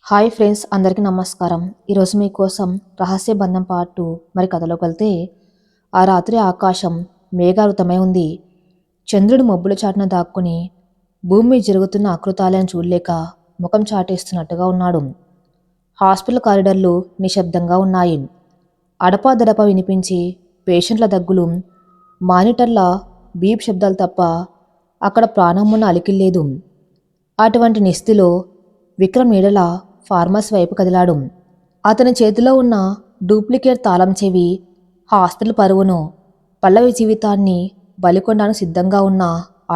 Hi friends, అందరికీ నమస్కారం. ఈరోజు మీకోసం రహస్య బంధం పార్ట్ 2 మరి కథలోకి వెళ్తే, ఆ రాత్రి ఆకాశం మేఘావృతమై ఉంది. చంద్రుడు మబ్బుల చాటున దాక్కుని భూమి మీద జరుగుతున్న అకృతాలను చూడలేక ముఖం చాటేస్తున్నట్టుగా ఉన్నాడు. హాస్పిటల్ కారిడార్లు నిశ్శబ్దంగా ఉన్నాయి. అడపాదడప వినిపించి పేషెంట్ల దగ్గులు, మానిటర్ల బీప్ శబ్దాలు తప్ప అక్కడ ప్రాణం ఉన్న అలికిల్లేదు. అటువంటి నిస్థితిలో విక్రమ్ నీడల ఫార్మసీ వైపు కదిలాడు. అతని చేతిలో ఉన్న డూప్లికేట్ తాళం చెవి హాస్పిటల్ పరువును, పల్లవి జీవితాన్ని బలికొనడానికి సిద్ధంగా ఉన్న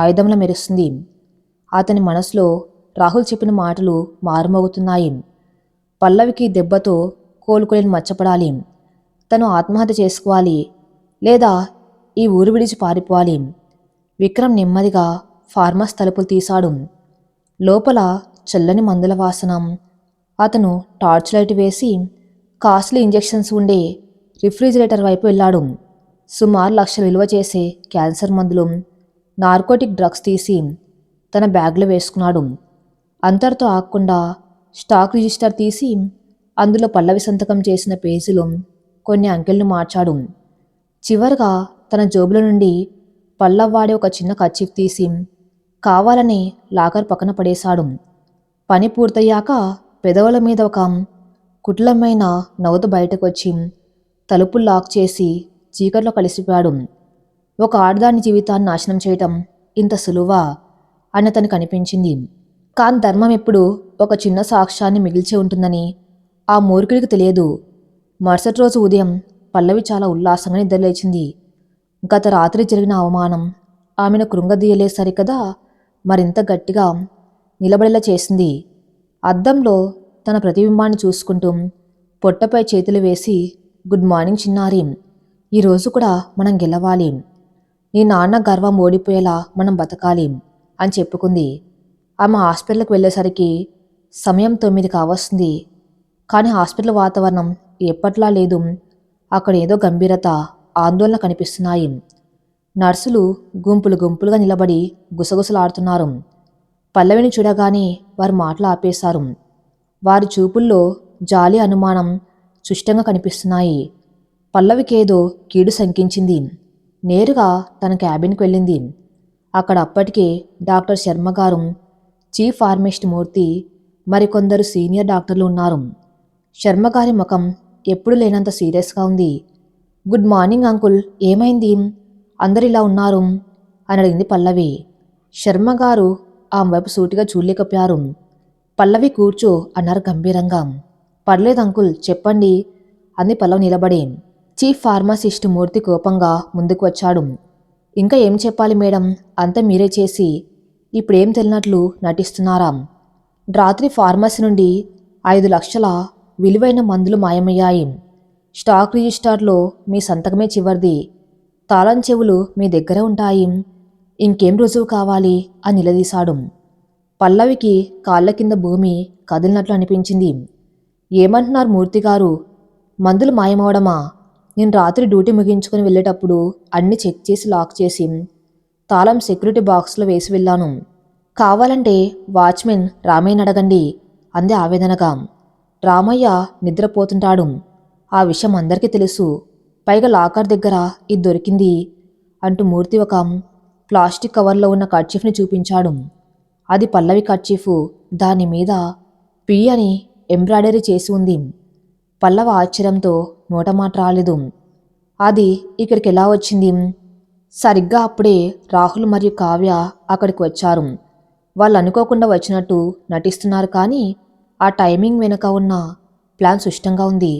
ఆయుధంలా మెరుస్తుంది. అతని మనసులో రాహుల్ చెప్పిన మాటలు మారుమోగుతున్నాయి. పల్లవికి దెబ్బతో కోలుకోలేని మచ్చపడాలి. తను ఆత్మహత్య చేసుకోవాలి, లేదా ఈ ఊరు విడిచి పారిపోవాలి. విక్రమ్ నెమ్మదిగా ఫార్మస్ తలుపులు తీశాడు. లోపల చల్లని మందుల వాసన. అతను టార్చ్ లైట్ వేసి కాస్ట్లీ ఇంజెక్షన్స్ ఉండే రిఫ్రిజిరేటర్ వైపు వెళ్ళాడు. సుమారు 1,00,000 విలువ చేసే క్యాన్సర్ మందులు, నార్కోటిక్ డ్రగ్స్ తీసి తన బ్యాగ్లో వేసుకున్నాడు. అంతటితో ఆగకుండా స్టాక్ రిజిస్టర్ తీసి అందులో పల్లవి సంతకం చేసిన పేజీలు కొన్ని అంకెలను మార్చాడు. చివరగా తన జోబుల నుండి పల్లవ్వాడే ఒక చిన్న కర్చీఫ్ తీసి కావాలని లాకర్ పక్కన పడేశాడు. పని పూర్తయ్యాక పెదవుల మీద ఒక కుటిలమైన నవ్వుతో బయటకు వచ్చి తలుపులు లాక్ చేసి చీకట్లో కలిసిపోయాడు. ఒక ఆడదాని జీవితాన్ని నాశనం చేయటం ఇంత సులువా అని అతనికి అనిపించింది. కానీ ధర్మం ఎప్పుడు ఒక చిన్న సాక్ష్యాన్ని మిగిల్చి ఉంటుందని ఆ మూర్ఖుడికి తెలియదు. మరుసటి రోజు ఉదయం పల్లవి చాలా ఉల్లాసంగా నిద్రలేచింది. గత రాత్రి జరిగిన అవమానం ఆమెను కృంగదీయలే సరికదా మరింత గట్టిగా నిలబడేలా చేసింది. అద్దంలో తన ప్రతిబింబాన్ని చూసుకుంటూ పొట్టపై చేతులు వేసి, గుడ్ మార్నింగ్ చిన్నారి, ఈరోజు కూడా మనం గెలవాలి. నీ నాన్న గర్వం ఓడిపోయేలా మనం బతకాలి అని చెప్పుకుంది. ఆమె హాస్పిటల్కి వెళ్ళేసరికి సమయం 9 కావస్తుంది. కానీ హాస్పిటల్ వాతావరణం ఎప్పట్లా లేదు. అక్కడ ఏదో గంభీరత, ఆందోళన కనిపిస్తున్నాయి. నర్సులు గుంపులు గుంపులుగా నిలబడి గుసగుసలాడుతున్నారు. పల్లవిని చూడగానే వారు మాటలు ఆపేశారు. వారి చూపుల్లో జాలి, అనుమానం స్పష్టంగా కనిపిస్తున్నాయి. పల్లవికేదో కీడు శంకించింది. నేరుగా తన క్యాబిన్కి వెళ్ళింది. అక్కడ అప్పటికే డాక్టర్ శర్మగారు, చీఫ్ ఫార్మసిస్ట్ మూర్తి, మరికొందరు సీనియర్ డాక్టర్లు ఉన్నారు. శర్మగారి ముఖం ఎప్పుడు లేనంత సీరియస్గా ఉంది. గుడ్ మార్నింగ్ అంకుల్, ఏమైంది? అందరు ఇలా ఉన్నారు అని అడిగింది పల్లవి. శర్మగారు ఆమె వైపు సూటిగా చూడలేకపోయారు. పల్లవి కూర్చో అన్నారు గంభీరంగా. పర్లేదు అంకుల్, చెప్పండి అంది పల్లవి నిలబడి. చీఫ్ ఫార్మసిస్ట్ మూర్తి కోపంగా ముందుకు వచ్చాడు. ఇంకా ఏం చెప్పాలి మేడం, అంతా మీరే చేసి ఇప్పుడేం తెలియనట్లు నటిస్తున్నారా? రాత్రి ఫార్మసీ నుండి 5 లక్షల విలువైన మందులు మాయమయ్యాయి. స్టాక్ రిజిస్టర్లో మీ సంతకమే చివరిది. తాళం చెవులు మీ దగ్గర ఉంటాయి. ఇంకేం రుజువు కావాలి అని నిలదీశాడు. పల్లవికి కాళ్ళ కింద భూమి కదిలినట్లు అనిపించింది. ఏమంటున్నారు మూర్తిగారు? మందులు మాయమవడమా? నేను రాత్రి డ్యూటీ ముగించుకొని వెళ్ళేటప్పుడు అన్ని చెక్ చేసి లాక్ చేసి తాళం సెక్యూరిటీ బాక్స్లో వేసి వెళ్ళాను. కావాలంటే వాచ్మెన్ రామయ్యని అడగండి అంది ఆవేదనగా. రామయ్య నిద్రపోతుంటాడు. ఆ విషయం అందరికీ తెలుసు. పైగా లాకర్ దగ్గర ఇది దొరికింది అంటూ మూర్తి ఒక ప్లాస్టిక్ కవర్లో ఉన్న కర్చీఫ్ని చూపించాడు. అది పల్లవి కర్చీఫ్. దాని మీద పి అని ఎంబ్రాయిడరీ చేసి ఉంది. పల్లవ ఆశ్చర్యంతో నోటమాట రాలేదు. అది ఇక్కడికి ఎలా వచ్చింది? సరిగ్గా అప్పుడే రాహుల్ మరియు కావ్య అక్కడికి వచ్చారు. వాళ్ళు అనుకోకుండా వచ్చినట్టు నటిస్తున్నారు, కానీ ఆ టైమింగ్ వెనుక ఉన్న ప్లాన్ సుష్టంగా ఉంది.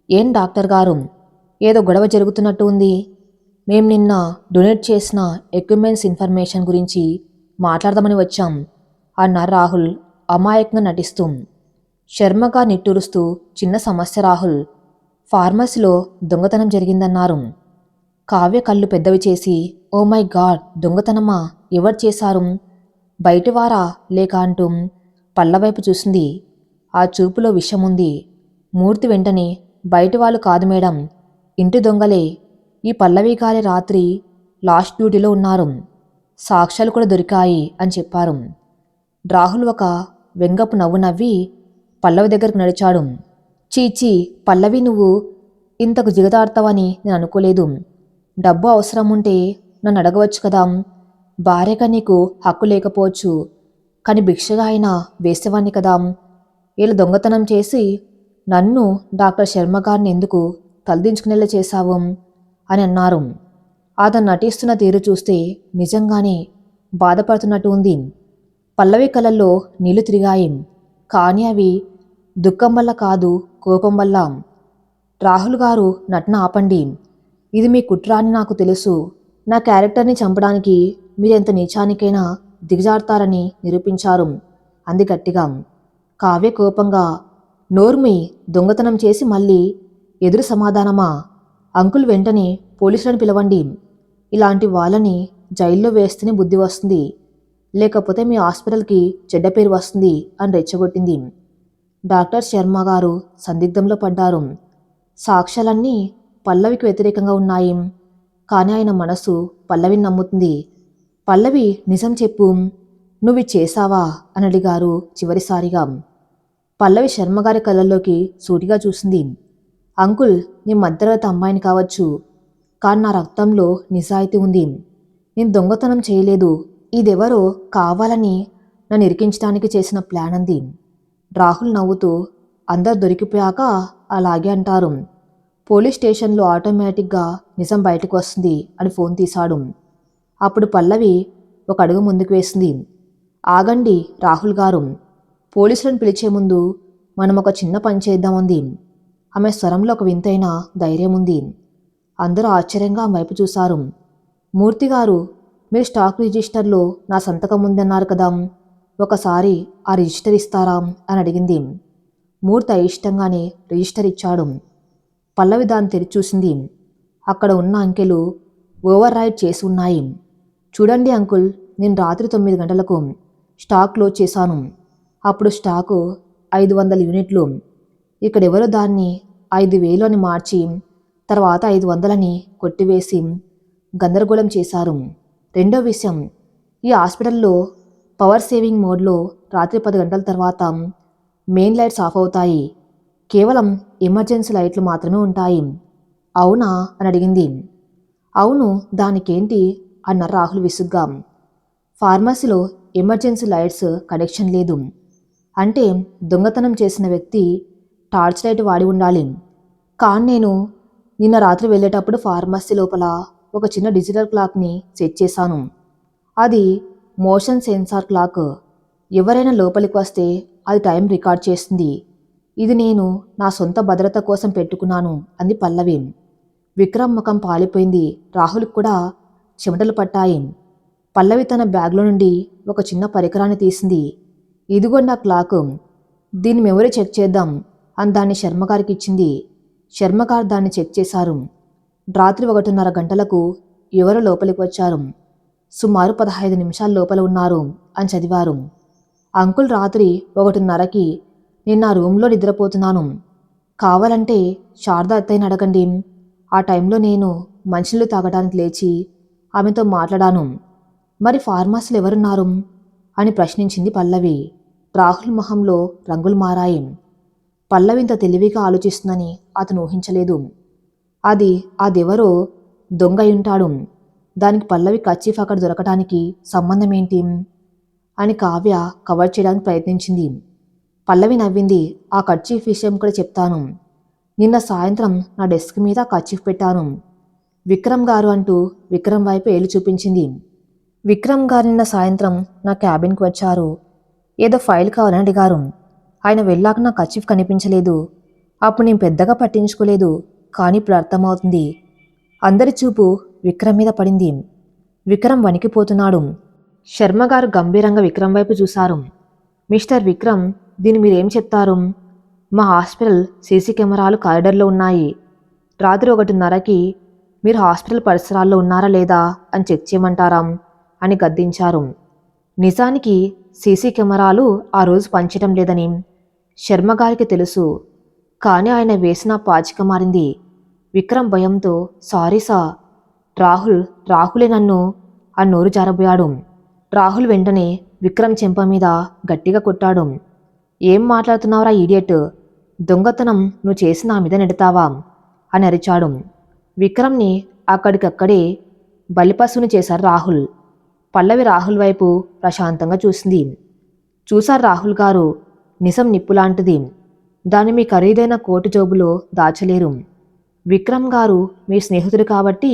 ఏం డాక్టర్ గారు, ఏదో గొడవ జరుగుతున్నట్టు ఉంది. మేం నిన్న డొనేట్ చేసిన ఎక్విప్మెంట్స్ ఇన్ఫర్మేషన్ గురించి మాట్లాడదామని వచ్చాం అన్నారు రాహుల్ అమాయకంగా నటిస్తూ. శర్మగా నిట్టూరుస్తూ, చిన్న సమస్య రాహుల్, ఫార్మసీలో దొంగతనం జరిగిందన్నారు. కావ్య కళ్ళు పెద్దవి చేసి, ఓ మై గాడ్, దొంగతనమా? ఎవరు చేశారు? బయటివారా లేక అంటూ పల్లవైపు చూసింది. ఆ చూపులో విషం ఉంది. మూర్తి వెంటనే, బయటి వాళ్ళు కాదు మేడం, ఇంటి దొంగలే. ఈ పల్లవి గారి రాత్రి లాస్ట్ డ్యూటీలో ఉన్నారు. సాక్ష్యాలు కూడా దొరికాయి అని చెప్పారు. రాహుల్ ఒక వెంగపు నవ్వు నవ్వి, పల్లవి దగ్గరకు నడిచాడు. చీచీ పల్లవి, నువ్వు ఇంతకు జిగతాడతావని నేను అనుకోలేదు. డబ్బు అవసరం ఉంటే నన్ను అడగవచ్చు కదా. భార్యగా నీకు హక్కు లేకపోవచ్చు, కానీ భిక్షగా అయినా వేసేవాణ్ణి కదా. ఇలా దొంగతనం చేసి నన్ను డాక్టర్ శర్మ గారిని ఎందుకు తలదించుకునేలా చేశావు అని అన్నారు. అతను నటిస్తున్న తీరు చూస్తే నిజంగానే బాధపడుతున్నట్టు ఉంది. పల్లవి కళ్ళల్లో నీళ్లు తిరిగాయి, కానీ అవి దుఃఖం వల్ల కాదు, కోపం వల్ల. రాహుల్ గారు, నటన ఆపండి. ఇది మీ కుట్ర అని నాకు తెలుసు. నా క్యారెక్టర్ని చంపడానికి మీరెంత నీచానికైనా దిగజారుతారని నిరూపించారు అంది గట్టిగా. కావ్య కోపంగా, నోర్మి, దొంగతనం చేసి మళ్ళీ ఎదురు సమాధానమా? అంకుల్, వెంటనే పోలీసులను పిలవండి. ఇలాంటి వాళ్ళని జైల్లో వేస్తేనే బుద్ధి వస్తుంది, లేకపోతే మీ హాస్పిటల్కి చెడ్డ పేరు వస్తుంది అని రెచ్చగొట్టింది. డాక్టర్ శర్మ గారు సందిగ్ధంలో పడ్డారు. సాక్ష్యాలన్నీ పల్లవికి వ్యతిరేకంగా ఉన్నాయి, కానీ ఆయన మనసు పల్లవిని నమ్ముతుంది. పల్లవి, నిజం చెప్పు, నువ్వు చేశావా అని అడిగారు చివరిసారిగా. పల్లవి శర్మగారి కళ్ళల్లోకి సూటిగా చూసింది. అంకుల్, నేను మధ్యతరగతి అమ్మాయిని కావచ్చు, కానీ నా రక్తంలో నిజాయితీ ఉంది. నేను దొంగతనం చేయలేదు. ఇదెవరో కావాలని నన్ను ఇరికించడానికి చేసిన ప్లాన్ అంది. రాహుల్ నవ్వుతూ, అందరు దొరికిపోయాక అలాగే అంటారు. పోలీస్ స్టేషన్లో ఆటోమేటిక్గా నిజం బయటకు వస్తుంది అని ఫోన్ తీశాడు. అప్పుడు పల్లవి ఒక అడుగు ముందుకు వేసింది. ఆగండి రాహుల్ గారు, పోలీసులను పిలిచే ముందు మనం ఒక చిన్న పని చేద్దామంది. ఆమె స్వరంలో ఒక వింతైన ధైర్యం ఉంది. అందరూ ఆశ్చర్యంగా ఆమె వైపు చూశారు. మూర్తిగారు, మీరు స్టాక్ రిజిస్టర్లో నా సంతకం ఉందన్నారు కదా, ఒకసారి ఆ రిజిస్టర్ ఇస్తారా అని అడిగింది. మూర్తి అయిష్టంగానే రిజిస్టర్ ఇచ్చాడు. పల్లవి దాన్ని తెరిచి చూసింది. అక్కడ ఉన్న అంకెలు ఓవర్ రైడ్ చేసి ఉన్నాయి. చూడండి అంకుల్, నేను రాత్రి 9 గంటలకు స్టాక్ క్లోజ్ చేశాను. అప్పుడు స్టాకు 500 యూనిట్లు. ఇక్కడెవరో దాన్ని 5,000 అని మార్చి తర్వాత 500 కొట్టివేసి గందరగోళం చేశారు. రెండో విషయం, ఈ హాస్పిటల్లో పవర్ సేవింగ్ మోడ్లో రాత్రి 10 గంటల తర్వాత మెయిన్ లైట్స్ ఆఫ్ అవుతాయి. కేవలం ఎమర్జెన్సీ లైట్లు మాత్రమే ఉంటాయి. అవునా అని అడిగింది. అవును, దానికేంటి అన్నారు రాహుల్ విసుగ్గా. ఫార్మసీలో ఎమర్జెన్సీ లైట్స్ కనెక్షన్ లేదు. అంటే దొంగతనం చేసిన వ్యక్తి టార్చ్ లైట్ వాడి ఉండాలి. కానీ నేను నిన్న రాత్రి వెళ్ళేటప్పుడు ఫార్మసీ లోపల ఒక చిన్న డిజిటల్ క్లాక్ని సెట్ చేశాను. అది మోషన్ సెన్సార్ క్లాక్. ఎవరైనా లోపలికి వస్తే అది టైం రికార్డ్ చేస్తుంది. ఇది నేను నా సొంత భద్రత కోసం పెట్టుకున్నాను అంది పల్లవి. విక్రమ్ ముఖం పాలిపోయింది. రాహుల్కి కూడా చెమటలు పట్టాయి. పల్లవి తన బ్యాగ్లో నుండి ఒక చిన్న పరికరాన్ని తీసింది. ఇదిగోండి ఆ క్లాక్, దీన్ని మెమరీ చెక్ చేద్దాం అని దాన్ని శర్మగారికి ఇచ్చింది. శర్మగారు దాన్ని చెక్ చేశారు. రాత్రి 1:30 గంటలకు ఎవరో లోపలికి వచ్చారు. సుమారు 15 నిమిషాల లోపల ఉన్నారు అని చదివారు. అంకుల్, రాత్రి 1:30కి నేను నా రూమ్లో నిద్రపోతున్నాను. కావాలంటే శారదా అత్తయ్యని అడగండి. ఆ టైంలో నేను మంచినీళ్ళు తాగడానికి లేచి ఆమెతో మాట్లాడాను. మరి ఫార్మసీలు ఎవరున్నారు అని ప్రశ్నించింది పల్లవి. రాహుల్ మొహంలో రంగులు మారాయి. పల్లవి ఇంత తెలివిగా ఆలోచిస్తుందని అతను ఊహించలేదు. అదెవరో దొంగ అయి ఉంటాడు. దానికి పల్లవి కర్చీఫ్ అక్కడ దొరకడానికి సంబంధం ఏంటి అని కావ్య కవర్ చేయడానికి ప్రయత్నించింది. పల్లవి నవ్వింది. ఆ కర్చీఫ్ విషయం కూడా చెప్తాను. నిన్న సాయంత్రం నా డెస్క్ మీద కర్చీఫ్ పెట్టాను. విక్రమ్ గారు అంటూ విక్రమ్ వైపు ఏలు చూపించింది. విక్రమ్ గారు నిన్న సాయంత్రం నా క్యాబిన్కి వచ్చారు. ఏదో ఫైల్ కావాలని అడిగారు. ఆయన వెళ్ళాక నా కర్చీఫ్ కనిపించలేదు. అప్పుడు నేను పెద్దగా పట్టించుకోలేదు, కానీ ఇప్పుడు అర్థమవుతుంది. అందరి చూపు విక్రమ్ మీద పడింది. విక్రమ్ వణికిపోతున్నాడు. శర్మగారు గంభీరంగా విక్రమ్ వైపు చూశారు. మిస్టర్ విక్రమ్, దీన్ని మీరేం చెప్తారు? మా హాస్పిటల్ సీసీ కెమెరాలు కారిడార్లో ఉన్నాయి. రాత్రి 1:30కి మీరు హాస్పిటల్ పరిసరాల్లో ఉన్నారా లేదా అని చెక్ చేయమంటారా అని గద్దించారు. నిజానికి సీసీ కెమెరాలు ఆ రోజు పనిచేయడం లేదని శర్మగారికి తెలుసు, కానీ ఆయన వేసిన పాచిక మారింది. విక్రమ్ భయంతో, సారీ సార్, రాహులే నన్ను ఆ నోరు జారబోయాడు. రాహుల్ వెంటనే విక్రమ్ చెంప మీద గట్టిగా కొట్టాడు. ఏం మాట్లాడుతున్నావురా ఈడియట్? దొంగతనం నువ్వు చేసి నా మీద నెడతావా అని అరిచాడు. విక్రమ్ని అక్కడికక్కడే బలిపశువుని చేశారు రాహుల్. పల్లవి రాహుల్ వైపు ప్రశాంతంగా చూసింది. చూశారు రాహుల్ గారు, నిజం నిప్పులాంటిది. దాన్ని మీ ఖరీదైన కోటి జోబులో దాచలేరు. విక్రమ్ గారు మీ స్నేహితుడు కాబట్టి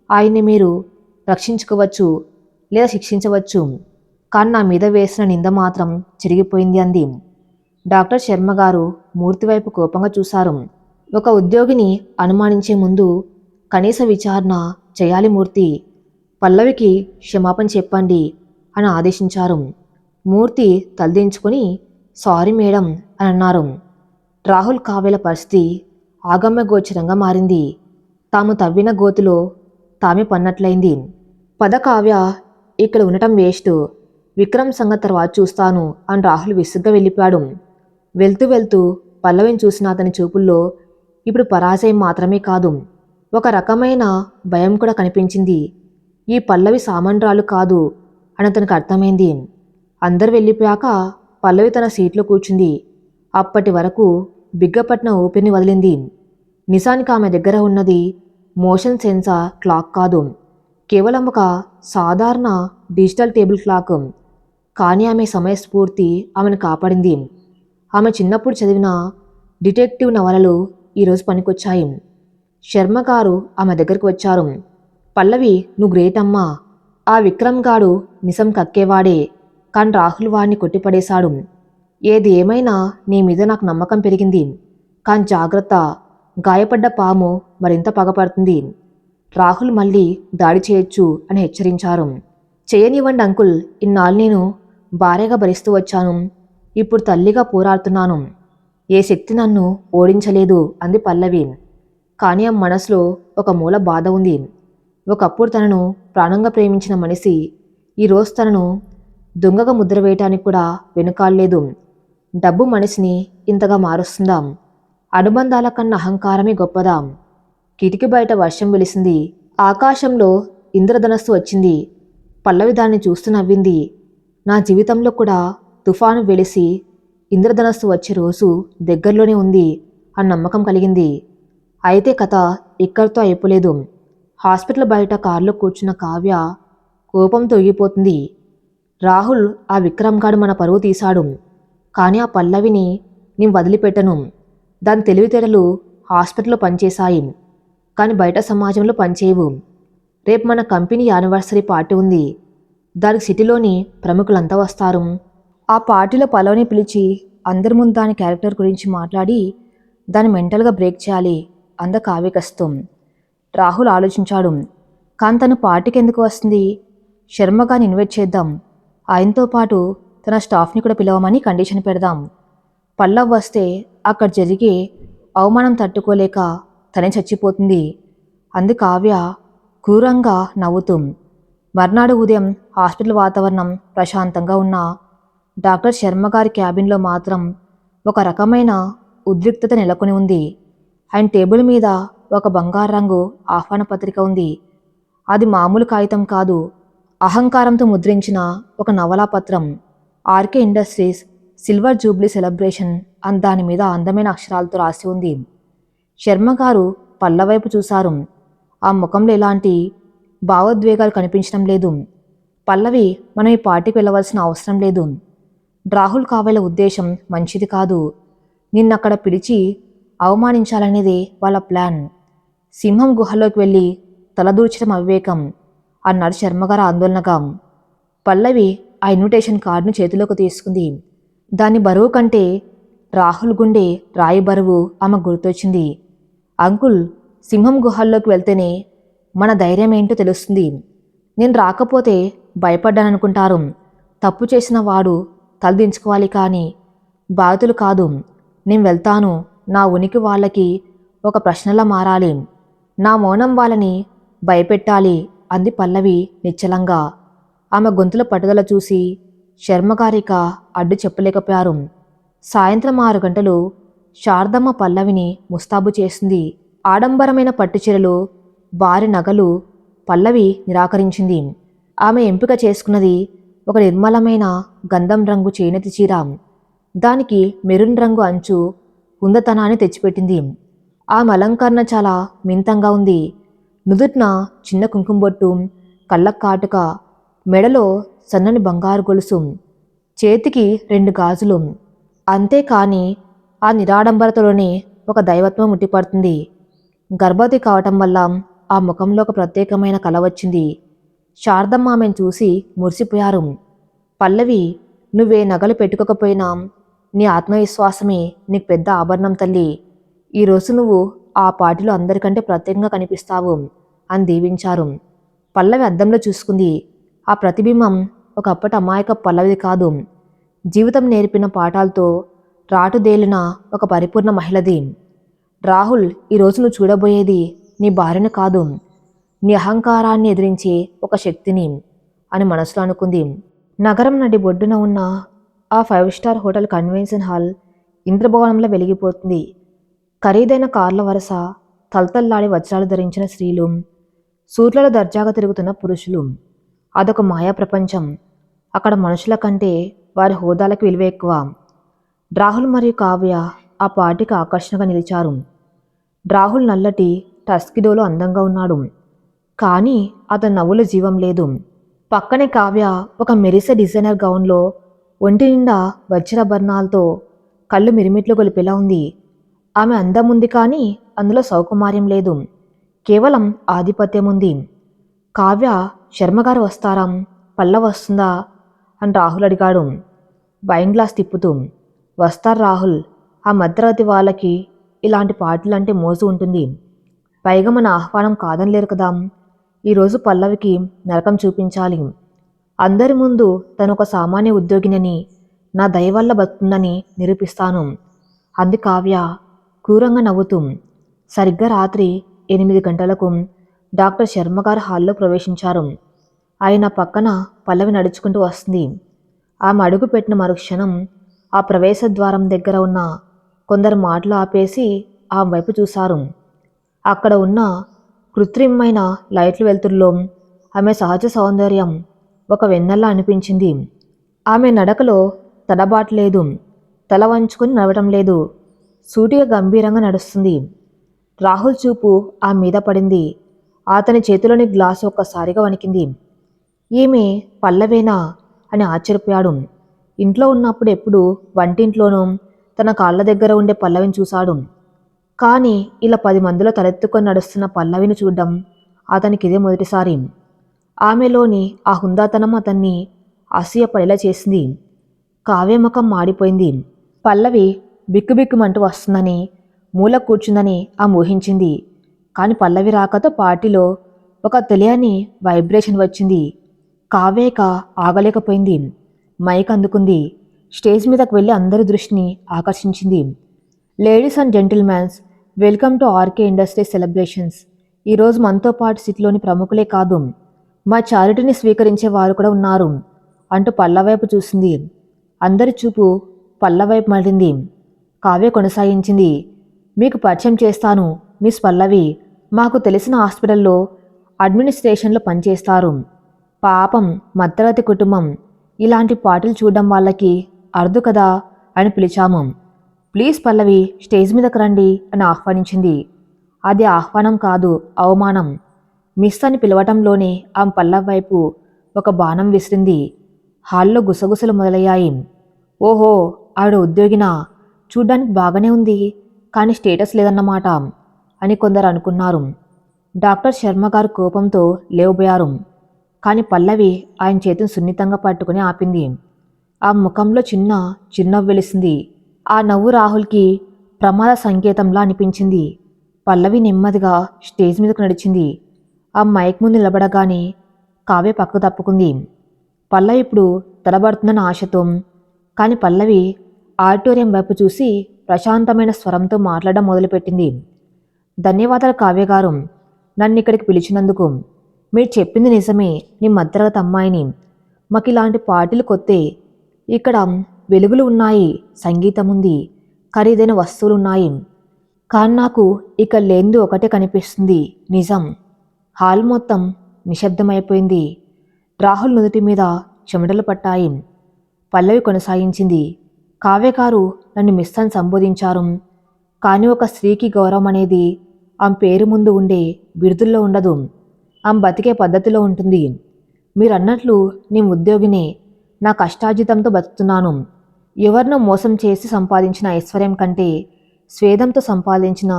ఆయన్ని మీరు రక్షించుకోవచ్చు లేదా శిక్షించవచ్చు. కానీ నా మీద వేసిన నింద మాత్రం చిరిగిపోయింది అంది. డాక్టర్ శర్మ గారు మూర్తి వైపు కోపంగా చూశారు. ఒక ఉద్యోగిని అనుమానించే ముందు కనీస విచారణ చేయాలి మూర్తి. పల్లవికి క్షమాపణ చెప్పండి అని ఆదేశించారు. మూర్తి తలదించుకొని సారీ మేడం అని అన్నారు. రాహుల్ కావ్యల పరిస్థితి ఆగమ్య గోచరంగా మారింది. తాము తవ్విన గోతులో తామే పన్నట్లయింది. పద కావ్య, ఇక్కడ ఉండటం వేస్ట్. విక్రమ్ సంగతి తర్వాత చూస్తాను అని రాహుల్ విసుగ్గా వెళ్ళిపోయాడు. వెళ్తూ వెళ్తూ పల్లవిని చూసిన అతని చూపుల్లో ఇప్పుడు పరాజయం మాత్రమే కాదు, ఒక రకమైన భయం కూడా కనిపించింది. ఈ పల్లవి సామాన్యురాలు కాదు అని అతనికి అర్థమైంది. అందరు వెళ్ళిపోయాక పల్లవి తన సీట్లో కూర్చుంది. అప్పటి వరకు బిగ్గపట్టిన ఊపిరిని వదిలింది. నిజానికి ఆమె దగ్గర ఉన్నది మోషన్ సెన్సార్ క్లాక్ కాదు, కేవలం ఒక సాధారణ డిజిటల్ టేబుల్ క్లాక్. కానీ ఆమె సమయస్ఫూర్తి ఆమెను కాపాడింది. ఆమె చిన్నప్పుడు చదివిన డిటెక్టివ్ నవలలు ఈరోజు పనికొచ్చాయి. శర్మ గారు ఆమె దగ్గరకు వచ్చారు. పల్లవి, నువ్వు గ్రేట్ అమ్మా. ఆ విక్రమ్ గాడు నిజం కక్కేవాడే, కానీ రాహుల్ వాడిని కొట్టిపడేశాడు. ఏది ఏమైనా నీ మీద నాకు నమ్మకం పెరిగింది. కానీ జాగ్రత్త, గాయపడ్డ పాము మరింత పగపడుతుంది. రాహుల్ మళ్ళీ దాడి చేయొచ్చు అని హెచ్చరించారు. చేయనివ్వండి అంకుల్, ఇన్నాళ్ళు నేను భార్యగా భరిస్తూ వచ్చాను. ఇప్పుడు తల్లిగా పోరాడుతున్నాను. ఏ శక్తి నన్ను ఓడించలేదు అంది పల్లవి. కానీ ఆ మనసులో ఒక మూల బాధ ఉంది. ఒకప్పుడు తనను ప్రాణంగా ప్రేమించిన మనిషి ఈరోజు తనను దొంగగా ముద్ర వేయటానికి కూడా వెనుకాడలేదు. డబ్బు మనిషిని ఇంతగా మారుస్తుందా? అనుబంధాల కన్నా అహంకారమే గొప్పదా? కిటికీ బయట వర్షం వెలిసింది. ఆకాశంలో ఇంద్రధనస్సు వచ్చింది. పల్లవి దాన్ని చూస్తూ నవ్వింది. నా జీవితంలో కూడా తుఫాను వెలిసి ఇంద్రధనస్సు వచ్చే రోజు దగ్గరలోనే ఉంది అని నమ్మకం కలిగింది. అయితే కథ ఇక్కడితో అయిపోలేదు. హాస్పిటల్ బయట కారులో కూర్చున్న కావ్య కోపంతో ఊగిపోతుంది. రాహుల్, ఆ విక్రమ్ గాడు మన పరువు తీశాడు. కానీ ఆ పల్లవిని నేను వదిలిపెట్టను. దాని తెలివితేటలు హాస్పిటల్లో పనిచేశాయి, కానీ బయట సమాజంలో పనిచేయవు. రేపు మన కంపెనీ యానివర్సరీ పార్టీ ఉంది. దానికి సిటీలోని ప్రముఖులంతా వస్తారు. ఆ పార్టీలో పల్లవిని పిలిచి అందరి ముందు దాని క్యారెక్టర్ గురించి మాట్లాడి దాన్ని మెంటల్గా బ్రేక్ చేయాలి అంద కావ్య కష్టం. రాహుల్ ఆలోచించాడు. కానీ తను పార్టీకి ఎందుకు వస్తుంది? శర్మగాని ఇన్వైట్ చేద్దాం. ఆయనతో పాటు తన స్టాఫ్ని కూడా పిలవమని కండిషన్ పెడదాం. పల్లవ్ వస్తే అక్కడ జరిగే అవమానం తట్టుకోలేక తనే చచ్చిపోతుంది అంది కావ్య క్రూరంగా నవ్వుతూ. మర్నాడు ఉదయం హాస్పిటల్ వాతావరణం ప్రశాంతంగా ఉన్న డాక్టర్ శర్మగారి క్యాబిన్లో మాత్రం ఒక రకమైన ఉద్రిక్తత నెలకొని ఉంది. ఆయన టేబుల్ మీద ఒక బంగారు రంగు ఆహ్వాన పత్రిక ఉంది. అది మామూలు కాగితం కాదు, అహంకారంతో ముద్రించిన ఒక నవలా పత్రం. RK industries silver jubilee celebration అని దాని మీద అందమైన అక్షరాలతో రాసి ఉంది. శర్మగారు పల్లవైపు చూశారు. ఆ ముఖంలో ఎలాంటి భావోద్వేగాలు కనిపించడం లేదు. పల్లవి, మనం ఈ పార్టీకి వెళ్ళవలసిన అవసరం లేదు. రాహుల్ కావ్యల ఉద్దేశం మంచిది కాదు. నిన్నక్కడ పిలిచి అవమానించాలనేదే వాళ్ళ ప్లాన్. సింహం గుహలోకి వెళ్ళి తలదూర్చడం అవివేకం అన్నాడు శర్మగారు ఆందోళనగా. పల్లవి ఆ ఇన్విటేషన్ కార్డును చేతిలోకి తీసుకుంది. దాని బరువు కంటే రాహుల్ గుండె రాయి బరువు ఆమె గుర్తొచ్చింది. అంకుల్, సింహం గుహల్లోకి వెళ్తేనే మన ధైర్యం ఏంటో తెలుస్తుంది. నేను రాకపోతే భయపడ్డాననుకుంటారు. తప్పు చేసిన వాడు తలదించుకోవాలి కానీ బాధితులు కాదు. నేను వెళ్తాను. నా ఉనికి వాళ్ళకి ఒక ప్రశ్నలా మారాలి. నా మౌనం వాళ్ళని భయపెట్టాలి అంది పల్లవి నిశ్చలంగా. ఆమె గొంతుల పట్టుదల చూసి శర్మగారిక అడ్డు చెప్పలేకపోయారు. సాయంత్రం 6 గంటలు శారదమ్మ పల్లవిని ముస్తాబు చేసింది. ఆడంబరమైన పట్టుచీరలు, భారీ నగలు పల్లవి నిరాకరించింది. ఆమె ఎంపిక చేసుకున్నది ఒక నిర్మలమైన గంధం రంగు చేనేతి చీర. దానికి మెరూన్ రంగు అంచు హుందతనాన్ని తెచ్చిపెట్టింది. ఆమె అలంకరణ చాలా మింతంగా ఉంది. నుదుట్న చిన్న కుంకుమ బొట్టు, కళ్ళకు కాటుక, మెడలో సన్నని బంగారు గొలుసు, చేతికి 2 గాజులు. అంతేకాని ఆ నిరాడంబరతలోనే ఒక దైవత్వం ఉట్టిపడుతుంది. గర్భవతి కావటం వల్ల ఆ ముఖంలో ఒక ప్రత్యేకమైన కళ వచ్చింది. శారదమ్మ ఆమెను చూసి మురిసిపోయారు. పల్లవి, నువ్వే నగలు పెట్టుకోకపోయినా నీ ఆత్మవిశ్వాసమే నీకు పెద్ద ఆభరణం తల్లి. ఈరోజు నువ్వు ఆ పార్టీలో అందరికంటే ప్రత్యేకంగా కనిపిస్తావు అని దీవించారు. పల్లవి అద్దంలో చూసుకుంది. ఆ ప్రతిబింబం ఒకప్పటి అమాయక పల్లవిది కాదు, జీవితం నేర్పిన పాఠాలతో రాటుదేలిన ఒక పరిపూర్ణ మహిళది. రాహుల్, ఈరోజు నువ్వు చూడబోయేది నీ భార్యను కాదు, నీ అహంకారాన్ని ఎదిరించే ఒక శక్తిని అని మనసులో అనుకుంది. నగరం నడి బొడ్డున ఉన్న ఆ 5 స్టార్ హోటల్ కన్వెన్షన్ హాల్ ఇంద్రభవనంలో వెలిగిపోతుంది. ఖరీదైన కార్ల వరుస, తలతల్లాడి వజ్రాలు ధరించిన స్త్రీలు, సూట్లలో దర్జాగా తిరుగుతున్న పురుషులు. అదొక మాయా ప్రపంచం. అక్కడ మనుషుల కంటే వారి హోదాలకు విలువ ఎక్కువ. రాహుల్ మరియు కావ్య ఆ పార్టీకి ఆకర్షణగా నిలిచారు. రాహుల్ నల్లటి టస్కిడోలో అందంగా ఉన్నాడు, కానీ అతని నవ్వులో జీవం లేదు. పక్కనే కావ్య ఒక మెరిసే డిజైనర్ గౌన్లో, ఒంటి నిండా వజ్రాభరణాలతో కళ్ళు మిరిమిట్లు గొలిపేలా ఉంది. ఆమె అందం ఉంది, కానీ అందులో సౌకుమార్యం లేదు, కేవలం ఆధిపత్యం ఉంది. కావ్య, శర్మగారు వస్తారా, పల్లవి వస్తుందా అని రాహుల్ అడిగాడు వైన్ గ్లాస్ తిప్పుతూ. వస్తారు రాహుల్, ఆ మధ్యతరగతి వాళ్ళకి ఇలాంటి పార్టీలంటే మోజు ఉంటుంది. పైగా మన ఆహ్వానం కాదనలేరు కదా. ఈరోజు పల్లవికి నరకం చూపించాలి. అందరి ముందు తను ఒక సామాన్య ఉద్యోగినని, నా దయ వల్ల బతుకుందని నిరూపిస్తాను అంది కావ్య క్రూరంగా నవ్వుతూ. సరిగ్గా రాత్రి 8 గంటలకు డాక్టర్ శర్మగారు హాల్లో ప్రవేశించారు. ఆయన పక్కన పల్లవి నడుచుకుంటూ వస్తుంది. ఆమె అడుగు పెట్టిన మరుక్షణం ఆ ప్రవేశ ద్వారం దగ్గర ఉన్న కొందరు మాటలు ఆపేసి ఆమె వైపు చూశారు. అక్కడ ఉన్న కృత్రిమమైన లైట్ల వెలుతురులో ఆమె సహజ సౌందర్యం ఒక వెన్నెల్లా అనిపించింది. ఆమె నడకలో తడబాటు లేదు, తల వంచుకొని నడవటం లేదు, సూటిగా గంభీరంగా నడుస్తుంది. రాహుల్ చూపు ఆ మీద పడింది. అతని చేతిలోని గ్లాసు ఒక్కసారిగా వణికింది. ఈమె పల్లవేనా అని ఆశ్చర్యపోయాడు. ఇంట్లో ఉన్నప్పుడు ఎప్పుడు వంటింట్లోనూ తన కాళ్ళ దగ్గర ఉండే పల్లవిని చూశాడు, కానీ ఇలా 10 మందిలో తలెత్తుకొని నడుస్తున్న పల్లవిని చూడడం అతనికి ఇదే మొదటిసారి. ఆమెలోని ఆ హుందాతనం అతన్ని అసూయపడేలా చేసింది. కావ్య ముఖం మాడిపోయింది. పల్లవి బిక్కుబిక్కుమంటూ వస్తుందని, మూల కూర్చుందని ఆమె ఊహించింది. కానీ పల్లవి రాకతో పార్టీలో ఒక తెలియని వైబ్రేషన్ వచ్చింది. కావ్యక ఆగలేకపోయింది. మైక్ అందుకుంది. స్టేజ్ మీదకు వెళ్ళి అందరి దృష్టిని ఆకర్షించింది. Ladies and gentlemens, welcome to RK industry celebrations. ఈరోజు మనతో పాటు సిటీలోని ప్రముఖులే కాదు, మా చారిటీని స్వీకరించే వారు కూడా ఉన్నారు అంటూ పల్లవైపు చూసింది. అందరి చూపు పల్లవైపు మళ్ళింది. కావ్య కొనసాగించింది. మీకు పరిచయం చేస్తాను, మిస్ పల్లవి. మాకు తెలిసిన హాస్పిటల్లో అడ్మినిస్ట్రేషన్లో పనిచేస్తారు. పాపం, మధ్యతరగతి కుటుంబం, ఇలాంటి పార్టీలు చూడడం వాళ్ళకి అరుదు కదా అని పిలిచాము. ప్లీజ్ పల్లవి, స్టేజ్ మీదకు రండి అని ఆహ్వానించింది. అది ఆహ్వానం కాదు, అవమానం. మిస్ అని పిలవటంలోనే ఆమె పల్లవి వైపు ఒక బాణం విసిరింది. హాల్లో గుసగుసలు మొదలయ్యాయి. ఓహో, ఆవిడ ఉద్యోగినా, చూడ్డానికి బాగానే ఉంది, కానీ స్టేటస్ లేదన్నమాట అని కొందరు అనుకున్నారు. డాక్టర్ శర్మగారు కోపంతో లేవబోయారు, కానీ పల్లవి ఆయన చేతిని సున్నితంగా పట్టుకుని ఆపింది. ఆ ముఖంలో చిన్న చిరునవ్వు వెలిసింది. ఆ నవ్వు రాహుల్కి ప్రమాద సంకేతంలా అనిపించింది. పల్లవి నెమ్మదిగా స్టేజ్ మీదకు నడిచింది. ఆ మైక్ ముందు నిలబడగానే కావ్య పక్కకు తప్పుకుంది. పల్లవి ఇప్పుడు తడబడుతుందన్న ఆశతో. కానీ పల్లవి ఆడిటోరియం వైపు చూసి ప్రశాంతమైన స్వరంతో మాట్లాడడం మొదలుపెట్టింది. ధన్యవాదాలు కావ్య గారు, నన్ను ఇక్కడికి పిలిచినందుకు. మీరు చెప్పింది నిజమే, నీ మధ్యతరగతి అమ్మాయిని. మాకు ఇలాంటి పార్టీలు కొత్తే. ఇక్కడ వెలుగులు ఉన్నాయి, సంగీతం ఉంది, ఖరీదైన వస్తువులు ఉన్నాయి, కానీ నాకు ఇక్కడ లేనిది ఒకటే కనిపిస్తుంది, నిజం. హాల్ మొత్తం నిశ్శబ్దమైపోయింది. రాహుల్ నుదుటి మీద చెమటలు పట్టాయి. పల్లవి కొనసాగించింది. కావ్య గారు నన్ను మిస్ అని సంబోధించారు. కానీ ఒక స్త్రీకి గౌరవం అనేది ఆమె పేరు ముందు ఉండే బిరుదుల్లో ఉండదు, ఆమె బతికే పద్ధతిలో ఉంటుంది. మీరన్నట్లు నేను ఉద్యోగినే, నా కష్టార్జితంతో బతుకుతున్నాను. ఎవరినో మోసం చేసి సంపాదించిన ఐశ్వర్యం కంటే స్వేదంతో సంపాదించిన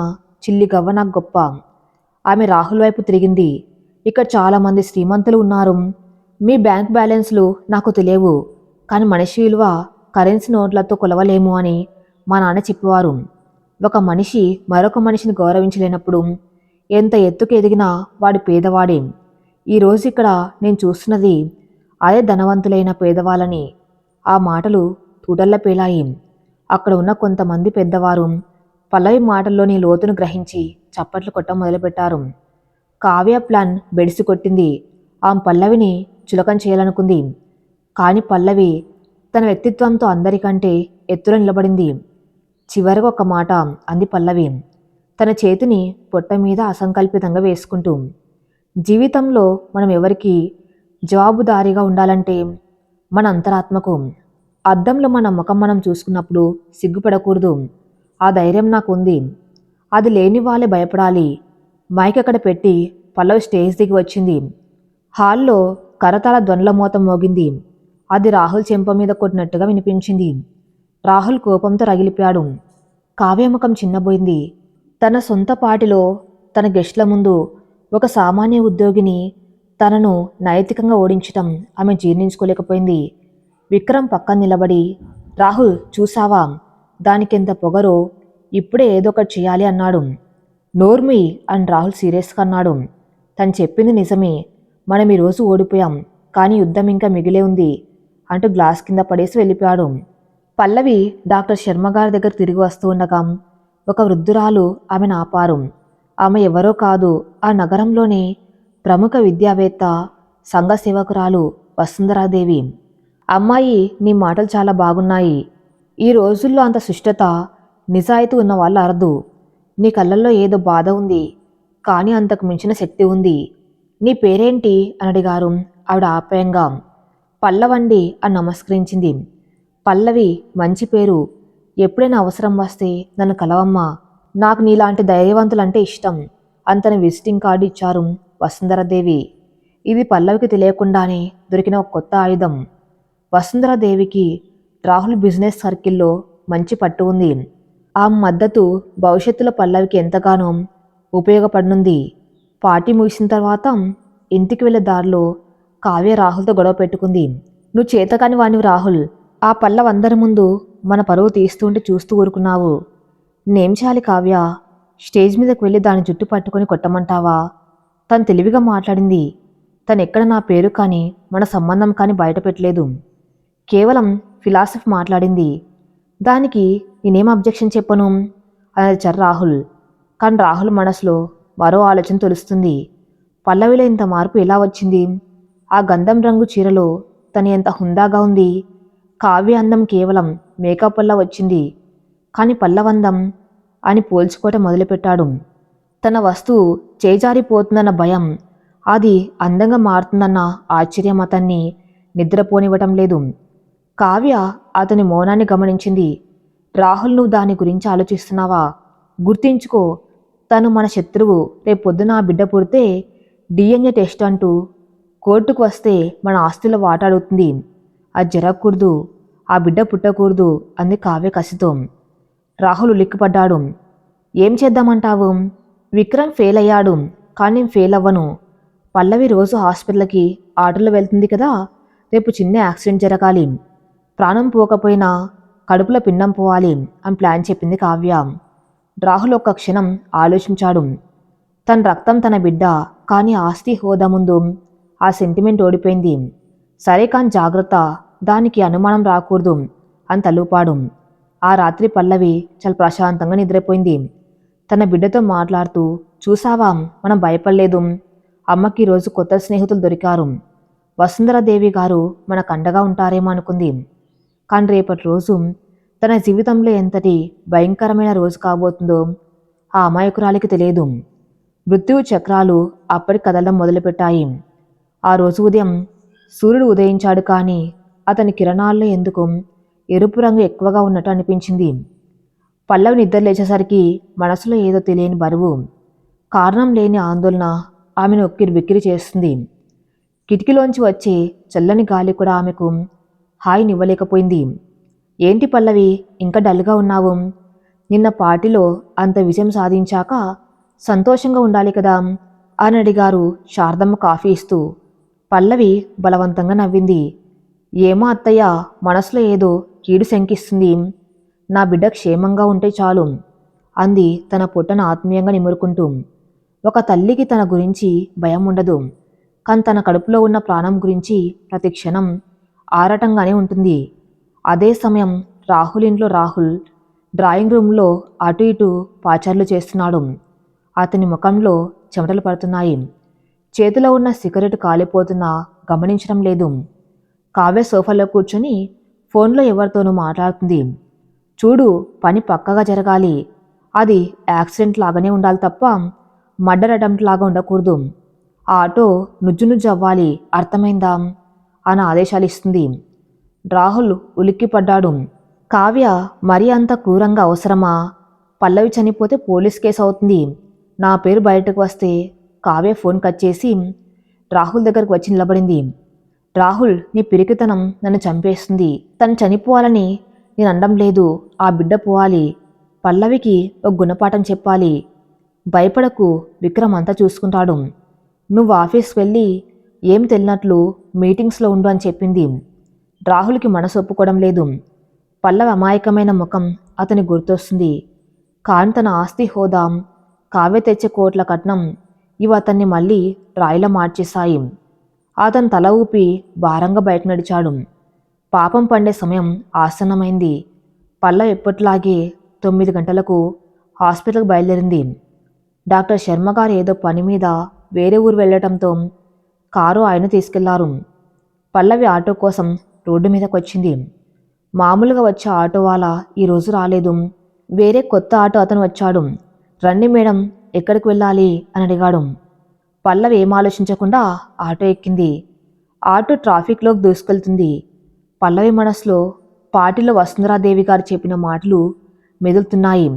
చిల్లి గవ్వ నాకు గొప్ప. ఆమె రాహుల్ వైపు తిరిగింది. ఇక్కడ చాలామంది శ్రీమంతులు ఉన్నారు. మీ బ్యాంక్ బ్యాలెన్స్లు నాకు తెలియవు, కానీ మనిషి విలువ కరెన్సీ నోట్లతో కొలవలేము అని మా నాన్న చెప్పేవారు. ఒక మనిషి మరొక మనిషిని గౌరవించలేనప్పుడు ఎంత ఎత్తుకు ఎదిగినా వాడి పేదవాడే. ఈరోజు ఇక్కడ నేను చూస్తున్నది అదే ధనవంతులైన పేదవాళ్ళని. ఆ మాటలు తూటల్లా పేలాయి. అక్కడ ఉన్న కొంతమంది పెద్దవారు పల్లవి మాటల్లోని లోతును గ్రహించి చప్పట్లు కొట్ట మొదలుపెట్టారు. కావ్య ప్లాన్ బెడిసి కొట్టింది. ఆమె పల్లవిని చులకం చేయాలనుకుంది. కానీ పల్లవి తన వ్యక్తిత్వంతో అందరికంటే ఎత్తులో నిలబడింది. చివరిగా ఒక మాట అంది పల్లవి, తన చేతిని పొట్ట మీద అసంకల్పితంగా వేసుకుంటూ. జీవితంలో మనం ఎవరికి జవాబుదారీగా ఉండాలంటే మన అంతరాత్మకు. అద్దంలో మన ముఖం మనం చూసుకున్నప్పుడు సిగ్గుపడకూడదు. ఆ ధైర్యం నాకు ఉంది. అది లేని వాళ్ళే భయపడాలి. మైక్ అక్కడ పెట్టి పల్లవి స్టేజ్ దిగి వచ్చింది. హాల్లో కరతాళ ధ్వనుల మోత మోగింది. అది రాహుల్ చెంప మీద కొట్టినట్టుగా వినిపించింది. రాహుల్ కోపంతో రగిలిపాడు. కావ్య ముఖం చిన్నబోయింది. తన సొంత పాటిలో తన గెస్ట్ల ముందు ఒక సామాన్య ఉద్యోగిని తనను నైతికంగా ఓడించటం ఆమె జీర్ణించుకోలేకపోయింది. విక్రమ్ పక్కన నిలబడి, రాహుల్ చూసావా, దానికెంత పొగరో, ఇప్పుడే ఏదో ఒకటి చేయాలి అన్నాడు. నోర్మి అని రాహుల్ సీరియస్గా అన్నాడు. తను చెప్పింది నిజమే, మనం ఈరోజు ఓడిపోయాం, కానీ యుద్ధం ఇంకా మిగిలే ఉంది అంటూ గ్లాస్ కింద పడేసి వెళ్ళిపోయాడు. పల్లవి డాక్టర్ శర్మ గారి దగ్గర తిరిగి వస్తూ ఉండగా ఒక వృద్ధురాలు ఆమెను ఆపారు. ఆమె ఎవరో కాదు, ఆ నగరంలోని ప్రముఖ విద్యావేత్త, సంఘ సేవకురాలు వసుంధరాదేవి. అమ్మాయి, నీ మాటలు చాలా బాగున్నాయి. ఈ రోజుల్లో అంత శిష్టత, నిజాయితీ ఉన్న వాళ్ళు అరదు. నీ కళ్ళల్లో ఏదో బాధ ఉంది, కానీ అంతకు మించిన శక్తి ఉంది. నీ పేరేంటి అని అడిగారు ఆవిడ ఆప్యాయంగా. పల్లవండి అని నమస్కరించింది. పల్లవి మంచి పేరు. ఎప్పుడైనా అవసరం వస్తే నన్ను కలవమ్మా. నాకు నీలాంటి ధైర్యవంతులంటే ఇష్టం అంతని విజిటింగ్ కార్డు ఇచ్చారు వసుంధరాదేవి. ఇది పల్లవికి తెలియకుండానే దొరికిన ఒక కొత్త ఆయుధం. వసుంధరాదేవికి రాహుల్ బిజినెస్ సర్కిల్లో మంచి పట్టు ఉంది. ఆ మద్దతు భవిష్యత్తులో పల్లవికి ఎంతగానో ఉపయోగపడనుంది. పార్టీ ముగిసిన తర్వాత ఇంటికి వెళ్ళే దారిలో కావ్య రాహుల్తో గొడవ పెట్టుకుంది. నువ్వు చేతకాని వాణ్ణివి రాహుల్, ఆ పల్లవందరి ముందు మన పరువు తీస్తుంటే చూస్తూ ఊరుకున్నావు. నేనేం చేయాలి కావ్య? స్టేజ్ మీదకి వెళ్ళి దాని జుట్టు పట్టుకొని కొట్టమంటావా? తను తెలివిగా మాట్లాడింది. తను ఎక్కడ నా పేరు కానీ మన సంబంధం కానీ బయట పెట్టలేదు. కేవలం ఫిలాసఫీ మాట్లాడింది. దానికి నేనేం అబ్జెక్షన్ చెప్పను అన్నది రాహుల్. కానీ రాహుల్ మనసులో మరో ఆలోచన తెలుస్తుంది. పల్లవిలో ఇంత మార్పు ఎలా వచ్చింది? ఆ గంధం రంగు చీరలో తను ఎంత హుందాగా ఉంది. కావ్య అందం కేవలం మేకప్ వల్ల వచ్చింది, కానీ పల్లవందం అని పోల్చుకోవటం మొదలుపెట్టాడు. తన వస్తువు చేజారిపోతుందన్న భయం, అది అందంగా మారుతుందన్న ఆశ్చర్యం అతన్ని నిద్రపోనివ్వటం లేదు. కావ్య అతని మౌనాన్ని గమనించింది. రాహుల్, నువ్వు దాని గురించి ఆలోచిస్తున్నావా? గుర్తించుకో, తను మన శత్రువు. రేపొద్దున ఆ బిడ్డ పుడితే డిఎన్ఏ టెస్ట్ అంటూ కోర్టుకు వస్తే మన ఆస్తుల వాటా అడుగుతుంది. అది జరగకూడదు. ఆ బిడ్డ పుట్టకూడదు అంది కావ్య కసితో. రాహుల్ ఉలిక్కిపడ్డాడు. ఏం చేద్దామంటావు? విక్రమ్ ఫెయిల్ అయ్యాడు, కానీ నేను ఫెయిల్ అవ్వను. పల్లవి రోజు హాస్పిటల్కి ఆటోలో వెళ్తుంది కదా, రేపు చిన్న యాక్సిడెంట్ జరగాలి. ప్రాణం పోకపోయినా కడుపులో పిండం పోవాలి అని ప్లాన్ చెప్పింది కావ్య. రాహుల్ ఒక్క క్షణం ఆలోచించాడు. తన రక్తం తన బిడ్డ, కానీ ఆస్తి హోదా ముందు ఆ సెంటిమెంట్ ఓడిపోయింది. సరే, కానీ జాగ్రత్త, దానికి అనుమానం రాకూడదు అని తలూపాడు. ఆ రాత్రి పల్లవి చాలా ప్రశాంతంగా నిద్రపోయింది. తన బిడ్డతో మాట్లాడుతూ, చూసావా, మనం భయపడలేదు. అమ్మకి ఈరోజు కొత్త స్నేహితులు దొరికారు. వసుంధరాదేవి గారు మనకు అండగా ఉంటారేమో అనుకుంది. కానీ రేపటి రోజు తన జీవితంలో ఎంతటి భయంకరమైన రోజు కాబోతుందో ఆ అమాయకురాలికి తెలియదు. మృత్యువు చక్రాలు అప్పటి కదలడం మొదలుపెట్టాయి. ఆ రోజు ఉదయం సూర్యుడు ఉదయించాడు, కానీ అతని కిరణాల్లో ఎందుకు ఎరుపు రంగు ఎక్కువగా ఉన్నట్టు అనిపించింది. పల్లవి నిద్ర లేచేసరికి మనసులో ఏదో తెలియని బరువు, కారణం లేని ఆందోళన ఆమెను ఉక్కిరి బిక్కిరి చేస్తుంది. కిటికీలోంచి వచ్చే చల్లని గాలి కూడా ఆమెకు హాయినివ్వలేకపోయింది. ఏంటి పల్లవి, ఇంకా డల్గా ఉన్నావు? నిన్న పార్టీలో అంత విజయం సాధించాక సంతోషంగా ఉండాలి కదా అని అడిగారు శారదమ్మ కాఫీ ఇస్తూ. పల్లవి బలవంతంగా నవ్వింది. ఏమో అత్తయ్య, మనసులో ఏదో కీడు శంకిస్తుంది. నా బిడ్డ క్షేమంగా ఉంటే చాలు అంది తన పొట్టను ఆత్మీయంగా నిమురుకుంటూ. ఒక తల్లికి తన గురించి భయం ఉండదు, కానీ తన కడుపులో ఉన్న ప్రాణం గురించి ప్రతి క్షణం ఆరాటంగానే ఉంటుంది. అదే సమయం రాహుల్ ఇంట్లో రాహుల్ డ్రాయింగ్ రూమ్లో అటు ఇటు పాచర్లు చేస్తున్నాడు. అతని ముఖంలో చెమటలు పడుతున్నాయి. చేతిలో ఉన్న సిగరెట్ కాలిపోతున్నా గమనించడం లేదు. కావ్య సోఫాలో కూర్చొని ఫోన్లో ఎవరితోనూ మాట్లాడుతుంది. చూడు, పని పక్కగా జరగాలి. అది యాక్సిడెంట్ లాగానే ఉండాలి తప్ప మర్డర్ అటెంప్ట్ లాగా ఉండకూడదు. ఆ ఆటో నుజ్జు అవ్వాలి, అర్థమైందా అని ఆదేశాలు ఇస్తుంది. రాహుల్ ఉలిక్కిపడ్డాడు. కావ్య మరీ అంత క్రూరంగా అవసరమా? పల్లవి చనిపోతే పోలీస్ కేసు అవుతుంది. నా పేరు బయటకు వస్తే కావ్య ఫోన్ కట్ చేసి రాహుల్ దగ్గరకు వచ్చి నిలబడింది. రాహుల్, నీ పిరికితనం నన్ను చంపేస్తుంది. తను చనిపోవాలని నేను అనడం లేదు, ఆ బిడ్డ పోవాలి. పల్లవికి ఒక గుణపాఠం చెప్పాలి. భయపడకు, విక్రమ్ అంతా చూసుకుంటాడు. నువ్వు ఆఫీస్కి వెళ్ళి ఏం తెలియనట్లు మీటింగ్స్లో ఉండు అని చెప్పింది. రాహుల్కి మనసు ఒప్పుకోవడం లేదు. పల్లవి అమాయకమైన ముఖం అతని గుర్తొస్తుంది. కానీ తన ఆస్తి హోదా, కావ్య తెచ్చే కోట్ల కట్నం ఇవి అతన్ని మళ్ళీ రాయిలా మార్చేశాయి. అతను తల ఊపి భారంగా బయట నడిచాడు. పాపం పండే సమయం ఆసన్నమైంది. పల్లవి ఎప్పట్లాగే 9 గంటలకు హాస్పిటల్కి బయలుదేరింది. డాక్టర్ శర్మ గారు ఏదో పని మీద వేరే ఊరు వెళ్లటంతో కారు ఆయన తీసుకెళ్లారు. పల్లవి ఆటో కోసం రోడ్డు మీదకి వచ్చింది. మామూలుగా వచ్చే ఆటో వాళ్ళ ఈరోజు రాలేదు. వేరే కొత్త ఆటో అతను వచ్చాడు. రండి మేడం, ఎక్కడికి వెళ్ళాలి అని అడిగాడు. పల్లవి ఏం ఆలోచించకుండా ఆటో ఎక్కింది. ఆటో ట్రాఫిక్లోకి దూసుకెళ్తుంది. పల్లవి మనసులో పార్టీలో వసుంధరాదేవి గారు చెప్పిన మాటలు మెదులుతున్నాయి.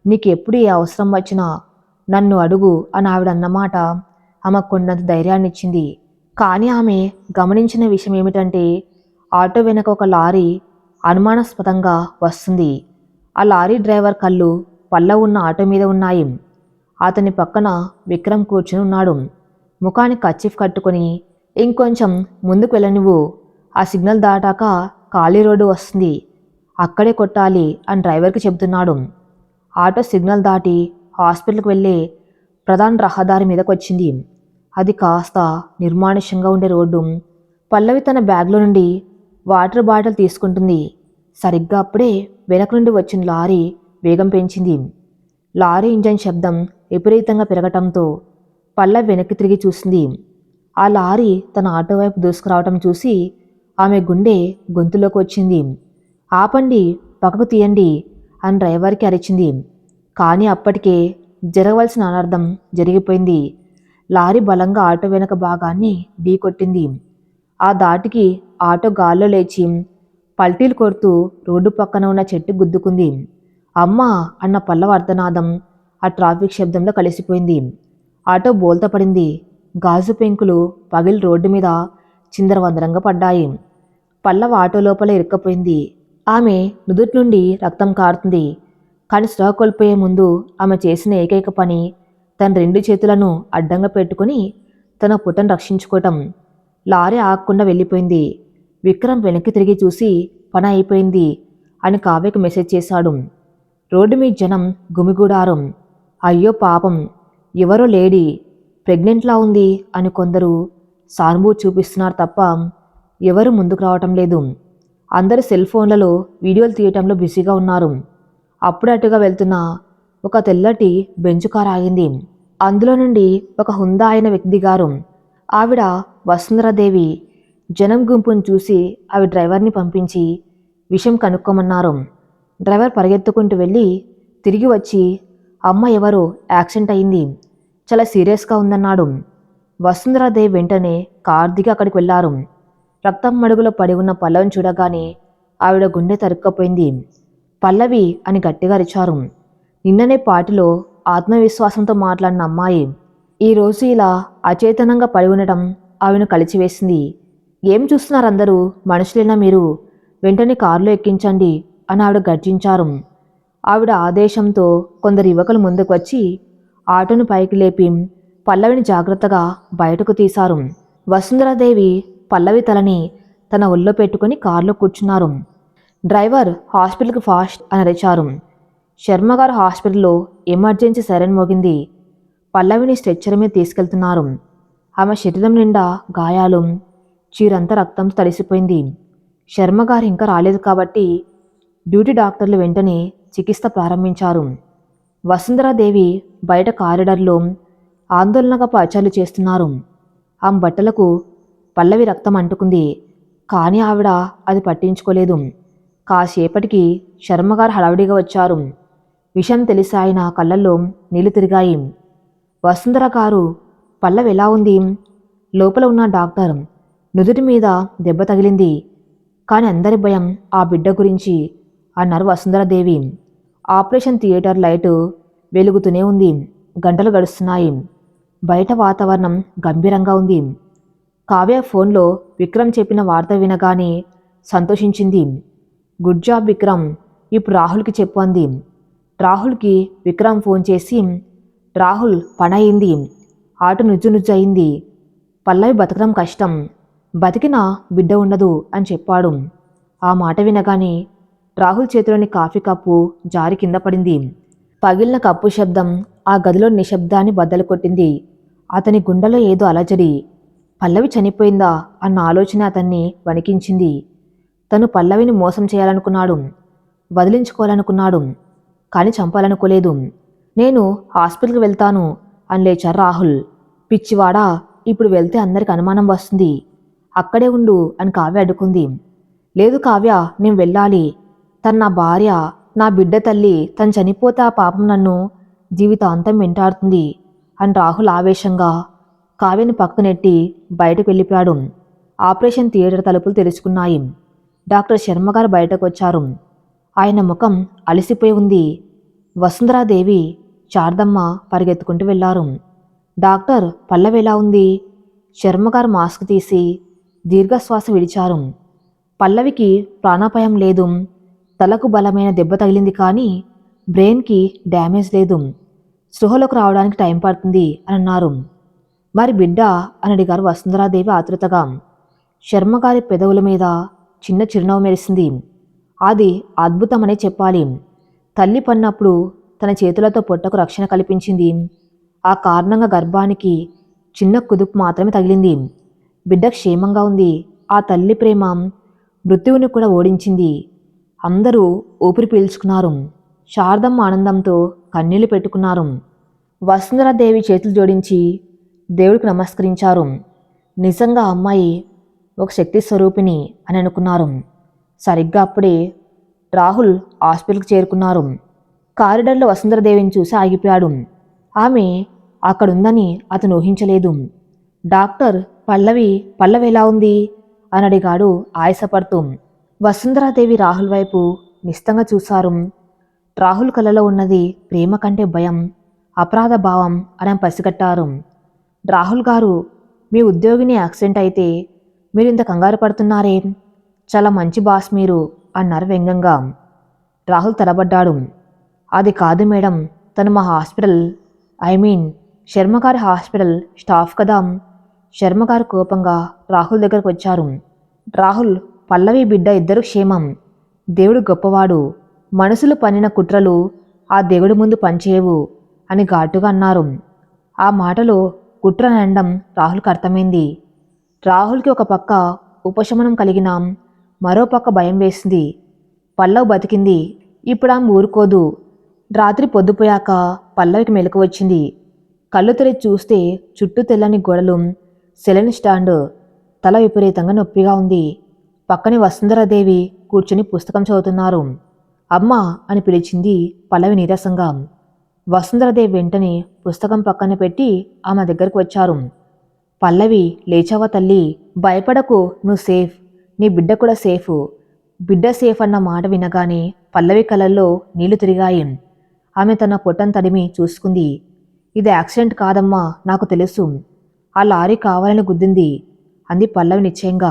నీకెప్పుడు ఏ అవసరం వచ్చినా నన్ను అడుగు అని ఆవిడ అన్నమాట ఆమె కొండంత ధైర్యాన్ని ఇచ్చింది. కానీ ఆమె గమనించిన విషయం ఏమిటంటే ఆటో వెనక ఒక లారీ అనుమానాస్పదంగా వస్తుంది. ఆ లారీ డ్రైవర్ కళ్ళు పల్లవి ఉన్న ఆటో మీద ఉన్నాయి. అతని పక్కన విక్రమ్ కూర్చుని ఉన్నాడు. ముఖానికి కర్చీఫ్ కట్టుకొని, ఇంకొంచెం ముందుకు వెళ్ళనివ్వు, ఆ సిగ్నల్ దాటాక ఖాళీ రోడ్డు వస్తుంది, అక్కడే కొట్టాలి అని డ్రైవర్కి చెబుతున్నాడు. ఆటో సిగ్నల్ దాటి హాస్పిటల్కి వెళ్ళే ప్రధాన రహదారి మీదకి వచ్చింది. అది కాస్త నిర్మానుష్యంగా ఉండే రోడ్డు. పల్లవి తన బ్యాగ్లో నుండి వాటర్ బాటిల్ తీసుకుంటుంది. సరిగ్గా అప్పుడే వెనక నుండి వచ్చిన లారీ వేగం పెంచింది. లారీ ఇంజన్ శబ్దం విపరీతంగా పెరగటంతో పల్లవి వెనక్కి తిరిగి చూసింది. ఆ లారీ తన ఆటో వైపు దూసుకురావటం చూసి ఆమె గుండె గొంతులోకి వచ్చింది. ఆపండి, పక్కకు తీయండి అని డ్రైవర్కి అరిచింది. కానీ అప్పటికే జరగవలసిన అనర్థం జరిగిపోయింది. లారీ బలంగా ఆటో వెనక భాగాన్ని ఢీకొట్టింది. ఆ దాటికి ఆటో గాల్లో లేచి పల్టీలు కొడుతూ రోడ్డు పక్కన ఉన్న చెట్టు గుద్దుకుంది. అమ్మా అన్న పల్లవి అర్ధనాదం ఆ ట్రాఫిక్ శబ్దంలో కలిసిపోయింది. ఆటో బోల్తా పడింది. గాజు పెంకులు పగిలి రోడ్డు మీద చిందరవందరంగా పడ్డాయి. పల్లవి ఆటో లోపల ఇరుక్కపోయింది. ఆమె నుదుటి నుండి రక్తం కారుతుంది. కానీ స్పృహ కోల్పోయే ముందు ఆమె చేసిన ఏకైక పని తన 2 చేతులను అడ్డంగా పెట్టుకుని తన పుట్టను రక్షించుకోవటం. లారీ ఆగకుండా వెళ్ళిపోయింది. విక్రమ్ వెనక్కి తిరిగి చూసి పని అయిపోయింది అని కావ్యకు మెసేజ్ చేశాడు. రోడ్డు మీద జనం గుమిగూడారు. అయ్యో పాపం, ఎవరో లేడీ ప్రెగ్నెంట్లా ఉంది అని కొందరు సానుభూతి చూపిస్తున్నారు తప్ప ఎవరు ముందుకు రావటం లేదు. అందరూ సెల్ ఫోన్లలో వీడియోలు తీయటంలో బిజీగా ఉన్నారు. అప్పుడు అటుగా వెళ్తున్న ఒక తెల్లటి బెంచు కారు ఆగింది. అందులో నుండి ఒక హుందా అయిన వ్యక్తి దిగారు. ఆవిడ వసుంధరాదేవి. జనం గుంపును చూసి ఆవి డ్రైవర్ని పంపించి విషయం కనుక్కోమన్నారు. డ్రైవర్ పరిగెత్తుకుంటూ వెళ్ళి తిరిగి వచ్చి అమ్మ ఎవరో యాక్సిడెంట్ అయింది, చాలా సీరియస్గా ఉందన్నాడు. వసుంధరాదేవి వెంటనే కారు దిగి అక్కడికి వెళ్లారు. రక్తం మడుగులో పడి ఉన్న పల్లవిని చూడగానే ఆవిడ గుండె తరుక్కపోయింది. పల్లవి అని గట్టిగా అరిచారు. నిన్ననే పార్టీలో ఆత్మవిశ్వాసంతో మాట్లాడిన అమ్మాయి ఈరోజు ఇలా అచేతనంగా పడి ఉండటం ఆవిడను కలిచివేసింది. ఏం చూస్తున్నారందరూ? మనుషులేనా మీరు? వెంటనే కారులో ఎక్కించండి అని ఆవిడ గర్జించారు. ఆవిడ ఆదేశంతో కొందరు యువకులు ముందుకు వచ్చి ఆటోను పైకి లేపి పల్లవిని జాగ్రత్తగా బయటకు తీశారు. వసుంధరాదేవి పల్లవి తలని తన ఒళ్ళో పెట్టుకుని కారులో కూర్చున్నారు. డ్రైవర్ హాస్పిటల్కి ఫాస్ట్ అని అరిచారు. శర్మగారు హాస్పిటల్లో ఎమర్జెన్సీ సైరన్ మోగింది. పల్లవిని స్ట్రెచ్చర్ మీద తీసుకెళ్తున్నారు. ఆమె శరీరం నిండా గాయాలు, చీరంతా రక్తంతో తడిసిపోయింది. శర్మగారు ఇంకా రాలేదు కాబట్టి డ్యూటీ డాక్టర్లు వెంటనే చికిత్స ప్రారంభించారు. వసుంధరాదేవి బయట కారిడార్లో ఆందోళనగా పచారులు చేస్తున్నారు. ఆమె బట్టలకు పల్లవి రక్తం అంటుకుంది. కానీ ఆవిడ అది పట్టించుకోలేదు. కాసేపటికి శర్మగారు హడావిడిగా వచ్చారు. విషయం తెలిసి ఆయన కళ్ళల్లో నీళ్లు తిరిగాయి. వసుంధర గారు, పల్లవి ఎలా ఉంది? లోపల ఉన్న డాక్టర్ నుదుటి మీద దెబ్బ తగిలింది. కానీ అందరి భయం ఆ బిడ్డ గురించి అన్నారు వసుంధరాదేవి. ఆపరేషన్ థియేటర్ లైటు వెలుగుతూనే ఉంది. గంటలు గడుస్తున్నాయి. బయట వాతావరణం గంభీరంగా ఉంది. కావ్య ఫోన్లో విక్రమ్ చెప్పిన వార్త వినగానే సంతోషించింది. గుడ్ జాబ్ విక్రమ్, ఇప్పుడు రాహుల్కి చెప్పు అంది. రాహుల్కి విక్రమ్ ఫోన్ చేసి, రాహుల్ పని అయింది, ఆట నుజ్జు నుజ్జు అయింది, పల్లవి బతకడం కష్టం, బతికినా బిడ్డ ఉండదు అని చెప్పాడు. ఆ మాట వినగానే రాహుల్ చేతిలోని కాఫీ కప్పు జారి కింద పడింది. పగిలిన కప్పు శబ్దం ఆ గదిలో నిశ్శబ్దాన్ని బద్దలు కొట్టింది. అతని గుండెలో ఏదో అలజడి. పల్లవి చనిపోయిందా అన్న ఆలోచన అతన్ని వణికించింది. తను పల్లవిని మోసం చేయాలనుకున్నాడు, వదిలించుకోవాలనుకున్నాడు, కానీ చంపాలనుకోలేదు. నేను హాస్పిటల్కి వెళ్తాను అని లేచారు రాహుల్. పిచ్చివాడా, ఇప్పుడు వెళ్తే అందరికి అనుమానం వస్తుంది, అక్కడే ఉండు అని కావ్య అడ్డుకుంది. లేదు కావ్య, నేను వెళ్ళాలి, తను నా భార్య, నా బిడ్డ తల్లి, తను చనిపోతే ఆ పాపం నన్ను జీవితాంతం వెంటాడుతుంది అని రాహుల్ ఆవేశంగా కావ్యని పక్కనెట్టి బయటకు వెళ్ళిపోయాడు. ఆపరేషన్ థియేటర్ తలుపులు తెరుచుకున్నాయి. డాక్టర్ శర్మగారు బయటకు వచ్చారు. ఆయన ముఖం అలసిపోయి ఉంది. వసుంధరాదేవి, శారదమ్మ పరిగెత్తుకుంటూ వెళ్లారు. డాక్టర్, పల్లవి ఎలా ఉంది? శర్మగారు మాస్క్ తీసి దీర్ఘశ్వాస విడిచారు. పల్లవికి ప్రాణాపాయం లేదు. తలకు బలమైన దెబ్బ తగిలింది కానీ బ్రెయిన్కి డ్యామేజ్ లేదు. స్పృహలోకి రావడానికి టైం పడుతుంది అని అన్నారు. మరి బిడ్డ అని అడిగారు వసుంధరాదేవి ఆతృతగా. శర్మగారి పెదవుల మీద చిన్న చిరునవ్వు మెరిసింది. అది అద్భుతమనే చెప్పాలి. తల్లి పన్నప్పుడు తన చేతులతో పొట్టకు రక్షణ కల్పించింది. ఆ కారణంగా గర్భానికి చిన్న కుదుపు మాత్రమే తగిలింది. బిడ్డ క్షేమంగా ఉంది. ఆ తల్లి ప్రేమ మృత్యువుని కూడా ఓడించింది. అందరూ ఊపిరి పీల్చుకున్నారు. శారదమ్మ ఆనందంతో కన్నీళ్లు పెట్టుకున్నారు. వసుంధరాదేవి చేతులు జోడించి దేవుడికి నమస్కరించారు. నిజంగా అమ్మాయి ఒక శక్తి స్వరూపిణి అని అనుకున్నారు. సరిగ్గా అప్పుడే రాహుల్ హాస్పిటల్కి చేరుకున్నారు. కారిడార్లో వసుంధరాదేవిని చూసి ఆగిపోయాడు. ఆమె అక్కడుందని అతను ఊహించలేదు. డాక్టర్, పల్లవి ఎలా ఉంది అని అడిగాడు ఆయాసపడుతూ. వసుంధరాదేవి రాహుల్ వైపు నిస్తంగా చూశారు. రాహుల్ కళ్ళలో ఉన్నది ప్రేమ కంటే భయం, అపరాధ భావం అని పసిగట్టారు. రాహుల్ గారు, మీ ఉద్యోగిని యాక్సిడెంట్ అయితే మీరు ఇంత కంగారు పడుతున్నారే? చాలా మంచి బాస్ మీరు అన్నారు వ్యంగ్యంగా. రాహుల్ తడబడ్డాడు. అది కాదు మేడం, తను మా హాస్పిటల్, శర్మగారి హాస్పిటల్ స్టాఫ్ కదా. శర్మగారు కోపంగా రాహుల్ దగ్గరకు వచ్చారు. రాహుల్, పల్లవి బిడ్డ ఇద్దరు క్షేమం. దేవుడు గొప్పవాడు. మనసులు పన్నిన కుట్రలు ఆ దేవుడి ముందు పనిచేయవు అని ఘాటుగా అన్నారు. ఆ మాటలో కుట్ర అనడం రాహుల్కి అర్థమైంది. రాహుల్కి ఒక పక్క ఉపశమనం కలిగిన మరో పక్క భయం వేసింది. పల్లవి బతికింది, ఇప్పుడు ఆమె ఊరుకోదు. రాత్రి పొద్దుపోయాక పల్లవికి మెలకు వచ్చింది. కళ్ళు తెరిచి చూస్తే చుట్టూ తెల్లని గోడలు, సెలైన్ స్టాండ్, తల విపరీతంగా నొప్పిగా ఉంది. పక్కనే వసుంధరాదేవి కూర్చుని పుస్తకం చదువుతున్నారు. అమ్మా అని పిలిచింది పల్లవి నీరసంగా. వసుంధరాదేవి వెంటనే పుస్తకం పక్కన పెట్టి ఆమె దగ్గరకు వచ్చారు. పల్లవి, లేచావా తల్లి? భయపడకు, నువ్వు సేఫ్, నీ బిడ్డ కూడా సేఫ్. బిడ్డ సేఫ్ అన్న మాట వినగానే పల్లవి కళ్ళల్లో నీళ్లు తిరిగాయి. ఆమె తన పొట్టను తడిమి చూసుకుంది. ఇది యాక్సిడెంట్ కాదమ్మా, నాకు తెలుసు. ఆ లారీ కావాలని గుద్దింది అంది పల్లవి నిశ్చయంగా.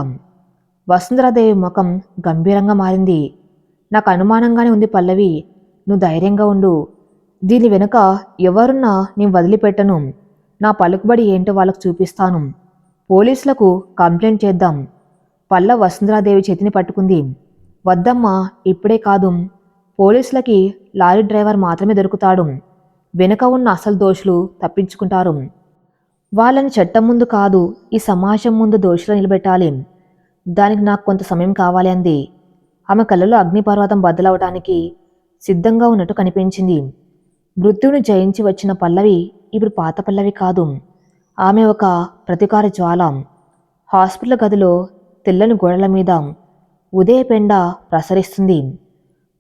వసుంధరాదేవి ముఖం గంభీరంగా మారింది. నాకు అనుమానంగానే ఉంది పల్లవి, నువ్వు ధైర్యంగా ఉండు. దీని వెనుక ఎవరున్నా నేను వదిలిపెట్టను. నా పలుకుబడి ఏంటో వాళ్ళకు చూపిస్తాను. పోలీసులకు కంప్లైంట్ చేద్దాం. వసుంధరాదేవి చేతిని పట్టుకుంది. వద్దమ్మా, ఇప్పుడే కాదు. పోలీసులకి లారీ డ్రైవర్ మాత్రమే దొరుకుతాడు. వెనుక ఉన్న అసలు దోషులు తప్పించుకుంటారు. వాళ్ళని చట్టం ముందు కాదు, ఈ సమాజం ముందు దోషులు నిలబెట్టాలి. దానికి నాకు కొంత సమయం కావాలి అంది. ఆమె కళ్ళలో అగ్నిపర్వతం బద్దలవటానికి సిద్ధంగా ఉన్నట్టు కనిపించింది. మృత్యువుని జయించి వచ్చిన పల్లవి ఇప్పుడు పాత పల్లవి కాదు. ఆమె ఒక ప్రతీకార జ్వాల. హాస్పిటల్ గదిలో తెల్లని గోడల మీద ఉదయ పెండ ప్రసరిస్తుంది.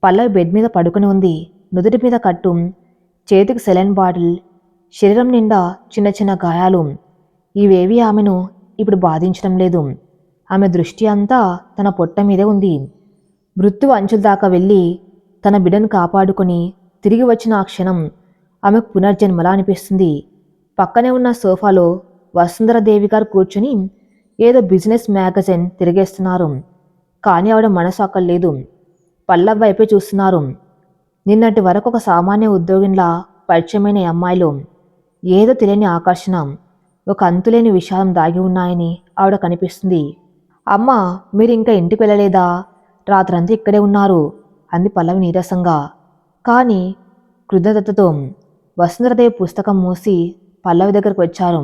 పల్లవి బెడ్ మీద పడుకుని ఉంది. నుదుటి మీద కట్టు, చేతికి సెలైన్ బాటిల్, శరీరం నిండా చిన్న చిన్న గాయాలు. ఇవేవీ ఆమెను ఇప్పుడు బాధించడం లేదు. ఆమె దృష్టి అంతా తన పొట్ట మీదే ఉంది. మృత్యు అంచుల దాకా వెళ్ళి తన బిడ్డను కాపాడుకొని తిరిగి వచ్చిన ఆ క్షణం ఆమెకు పునర్జన్మలా అనిపిస్తుంది. పక్కనే ఉన్న సోఫాలో వసుంధరాదేవి గారు కూర్చుని ఏదో బిజినెస్ మ్యాగజైన్ తిరిగేస్తున్నారు. కానీ ఆవిడ మనసు అక్కడ లేదు. పల్లవి వైపే చూస్తున్నారు. నిన్నటి వరకు ఒక సామాన్య ఉద్యోగిలా పరిచయమైన అమ్మాయిలో ఏదో తెలియని ఆకర్షణ, ఒక అంతులేని విషాదం దాగి ఉన్నాయని ఆవిడ కనిపిస్తుంది. అమ్మా, మీరు ఇంకా ఇంటికి వెళ్ళలేదా? రాత్రంతా ఇక్కడే ఉన్నారు అంది పల్లవి నీరసంగా. కానీ కృతజ్ఞతతో వసుంధరాదేవి పుస్తకం మూసి పల్లవి దగ్గరకు వచ్చారు.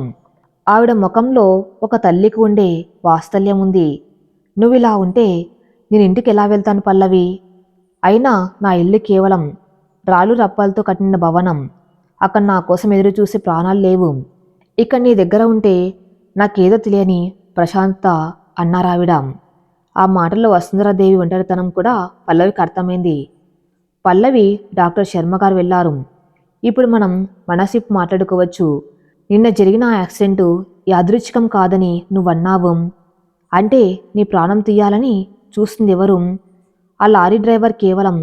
ఆవిడ ముఖంలో ఒక తల్లికి ఉండే వాత్సల్యం ఉంది. నువ్విలా ఉంటే నేను ఇంటికి ఎలా వెళ్తాను పల్లవి? అయినా నా ఇల్లు కేవలం రాళ్ళు రప్పలతో కట్టిన భవనం. అక్కడ నా కోసం ఎదురు చూసే ప్రాణాలు లేవు. ఇక్కడ నీ దగ్గర ఉంటే నాకేదో తెలియని ప్రశాంతత అన్నారావిడ. ఆ మాటల్లో వసుంధరాదేవి ఒంటరితనం కూడా పల్లవికి అర్థమైంది. పల్లవి, డాక్టర్ శర్మ గారు వెళ్లారు. ఇప్పుడు మనం మనసిప్ మాట్లాడుకోవచ్చు. నిన్న జరిగిన ఆ యాక్సిడెంటు యాదృచ్ఛికం కాదని నువ్వన్నావు. అంటే నీ ప్రాణం తీయాలని చూస్తుంది ఎవరు? ఆ లారీ డ్రైవర్ కేవలం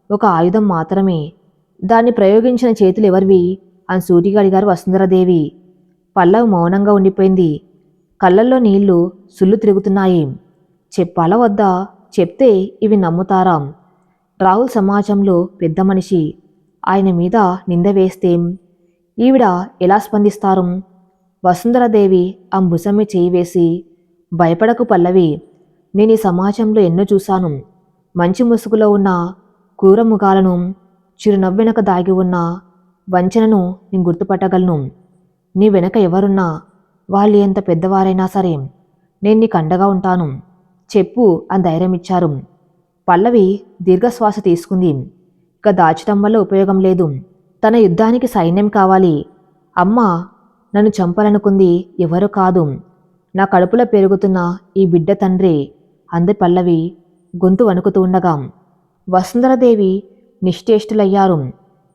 ఒక ఆయుధం మాత్రమే. దాన్ని ప్రయోగించిన చేతులు ఎవరివి అని సూటిగా అడిగారు వసుంధరాదేవి. పల్లవి మౌనంగా ఉండిపోయింది. కళ్ళల్లో నీళ్లు సుళ్ళు తిరుగుతున్నాయి. చెప్పాలా వద్దా? చెప్తే ఇవి నమ్ముతారా? రాహుల్ సమాజంలో పెద్ద మనిషి. ఆయన మీద నింద వేస్తే ఈవిడ ఎలా స్పందిస్తారు? వసుంధరాదేవి ఆ భుజమే చేయి వేసి, భయపడకు పల్లవి, నేను ఈ సమాజంలో ఎన్నో చూశాను. మంచి ముసుగులో ఉన్న క్రూరముగాలను, చిరునవ్వు వెనక దాగి ఉన్న వంచనను నేను గుర్తుపట్టగలను. నీ వెనక ఎవరున్నా, వాళ్ళు ఎంత పెద్దవారైనా సరే నేను నీకు అండగా ఉంటాను. చెప్పు అని ధైర్యం ఇచ్చారు. పల్లవి దీర్ఘశ్వాస తీసుకుంది. ఇక దాచడం వల్ల ఉపయోగం లేదు. తన యుద్ధానికి సైన్యం కావాలి. అమ్మ నన్ను చంపాలనుకుంది ఎవరో కాదు, నా కడుపులో పెరుగుతున్న ఈ బిడ్డ తండ్రి అంది పల్లవి గొంతు వణుకుతూ ఉండగా. వసుంధరాదేవి నిశ్చేష్టులయ్యారు.